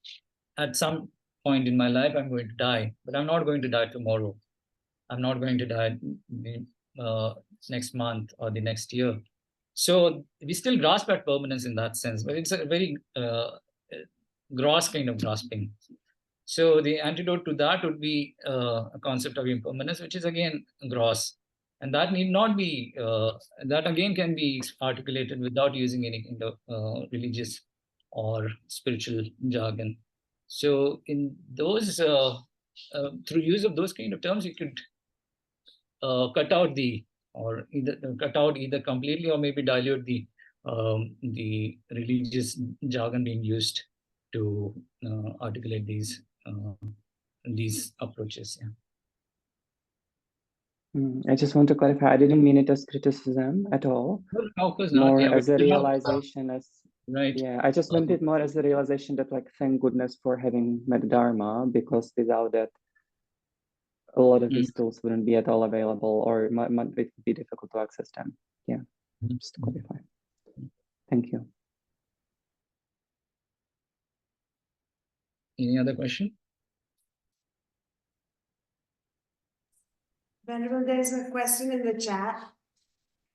at some point in my life, I'm going to die, but I'm not going to die tomorrow. I'm not going to die next month or the next year. So we still grasp at permanence in that sense, but it's a very gross kind of grasping. So the antidote to that would be a concept of impermanence, which is again gross. And that need not be, that again can be articulated without using any kind of religious or spiritual jargon. So in those, through use of those kind of terms, you could cut out either completely or maybe dilute the religious jargon being used to articulate these approaches. Yeah. I just want to clarify, I didn't mean it as criticism at all. No, of course more not. Yeah, as a realization as right. Yeah, I just meant it more as a realization that, like, thank goodness for having met Dharma, because without that, a lot of these tools wouldn't be at all available, or it would be difficult to access them. Yeah, just to clarify. Thank you. Any other question? Venerable, there's a question in the chat.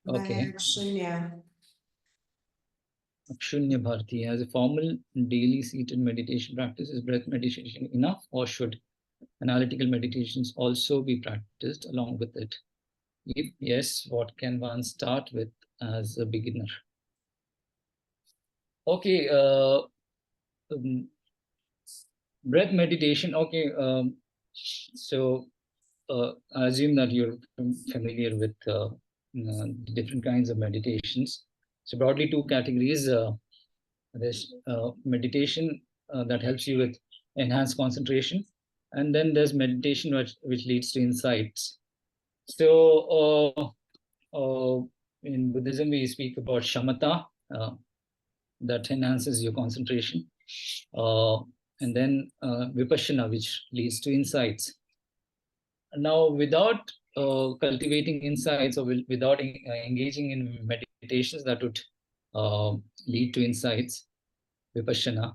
Okay. Shunya. Shunya Bharti, as a formal daily seated meditation practice, is breath meditation enough, or should analytical meditations also be practiced along with it? If yes, what can one start with as a beginner? Okay, breath meditation. Okay, so I assume that you're familiar with different kinds of meditations. So broadly, two categories. There's meditation that helps you with enhanced concentration, and then there's meditation which leads to insights. So in Buddhism, we speak about shamatha, that enhances your concentration, and then vipassana, which leads to insights. Now, without cultivating insights, or without engaging in meditations that would lead to insights, vipassana,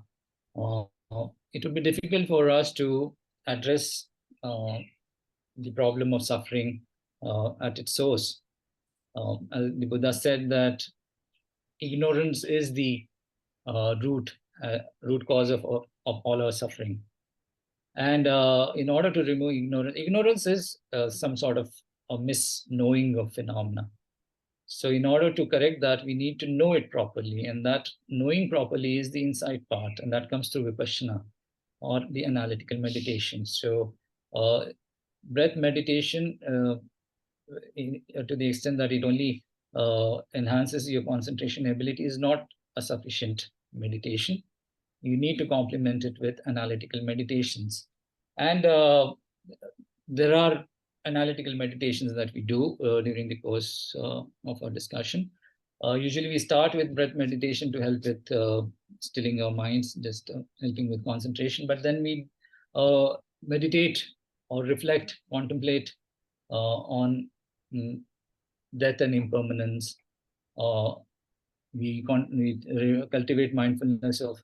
it would be difficult for us to address the problem of suffering at its source. The Buddha said that ignorance is the root cause of all our suffering. And in order to remove ignorance is some sort of a misknowing of phenomena. So in order to correct that, we need to know it properly. And that knowing properly is the insight part. And that comes through vipassana, or the analytical meditation. So breath meditation, to the extent that it only enhances your concentration ability, is not a sufficient meditation. You need to complement it with analytical meditations. And there are analytical meditations that we do during the course of our discussion. Usually we start with breath meditation to help with stilling our minds, just helping with concentration. But then we meditate or reflect, contemplate on death and impermanence. We cultivate mindfulness of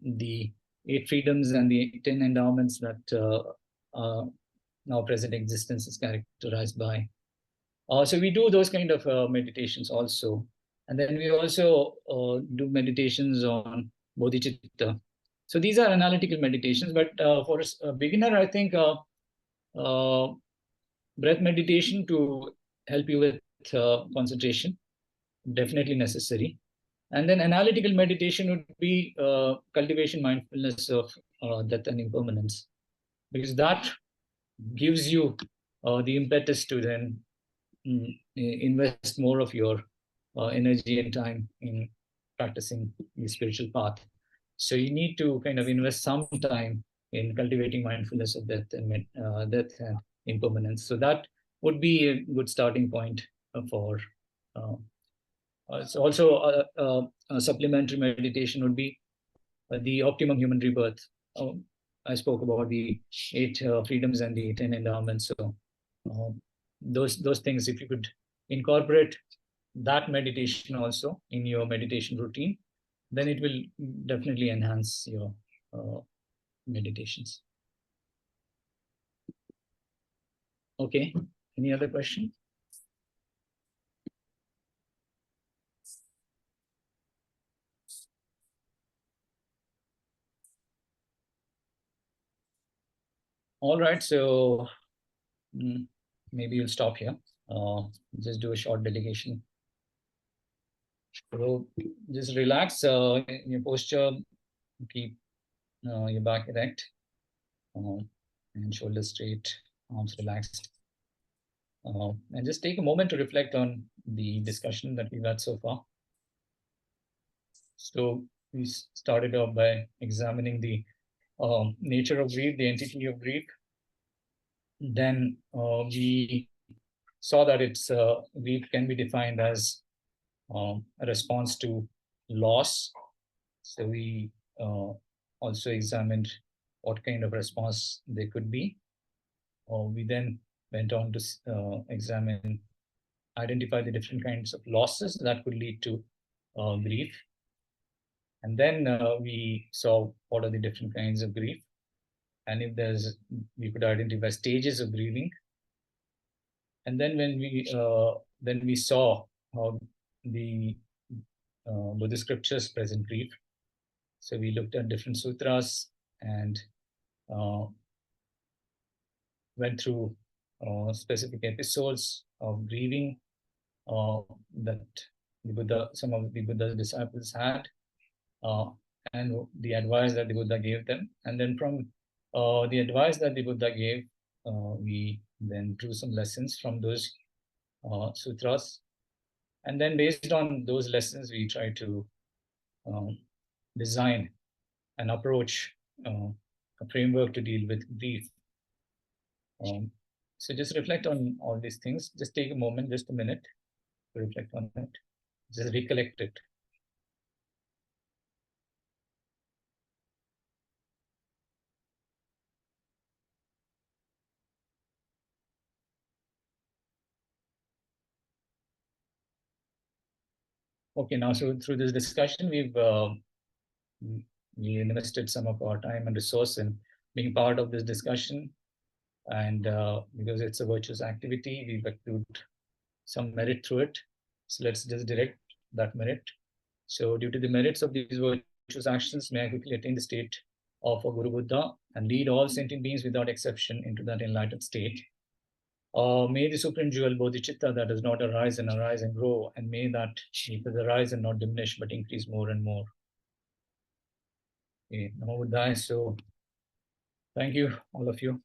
the 8 freedoms and the 10 endowments that now present existence is characterized by. So we do those kind of meditations also. And then we also do meditations on bodhicitta. So these are analytical meditations, but for a beginner, I think breath meditation to help you with concentration, definitely necessary. And then analytical meditation would be cultivation mindfulness of death and impermanence, because that gives you the impetus to then invest more of your energy and time in practicing the spiritual path. So you need to kind of invest some time in cultivating mindfulness of death and impermanence. So that would be a good starting point for. So also a supplementary meditation would be the optimum human rebirth. I spoke about the 8 freedoms and the 10 endowments. So those things, if you could incorporate that meditation also in your meditation routine, then it will definitely enhance your meditations. Okay, any other question? All right, so maybe you'll stop here. Just do a short delegation. So just relax in your posture, keep your back erect, and shoulders straight, arms relaxed. And just take a moment to reflect on the discussion that we've had so far. So we started off by examining the nature of grief, the entity of grief. Then we saw that grief can be defined as a response to loss. So we also examined what kind of response there could be. We then went on to identify the different kinds of losses that could lead to grief. And then we saw what are the different kinds of grief. And if we could identify stages of grieving. And then when we saw how the Buddhist scriptures present grief. So we looked at different sutras and went through specific episodes of grieving that some of the Buddha's disciples had, and the advice that the Buddha gave them. And then from the advice that the Buddha gave, we then drew some lessons from those sutras. And then based on those lessons, we try to design an approach, a framework to deal with grief. So just reflect on all these things. Just take a moment, just a minute to reflect on it. Just recollect it. Okay, now so through this discussion, we invested some of our time and resource in being part of this discussion. And because it's a virtuous activity, we've accrued some merit through it. So let's just direct that merit. So due to the merits of these virtuous actions, may I quickly attain the state of a Guru Buddha and lead all sentient beings without exception into that enlightened state. May the supreme jewel bodhicitta that does not arise and grow, and may that it does arise and not diminish but increase more and more. Okay, Namo Buddhaya. So thank you, all of you.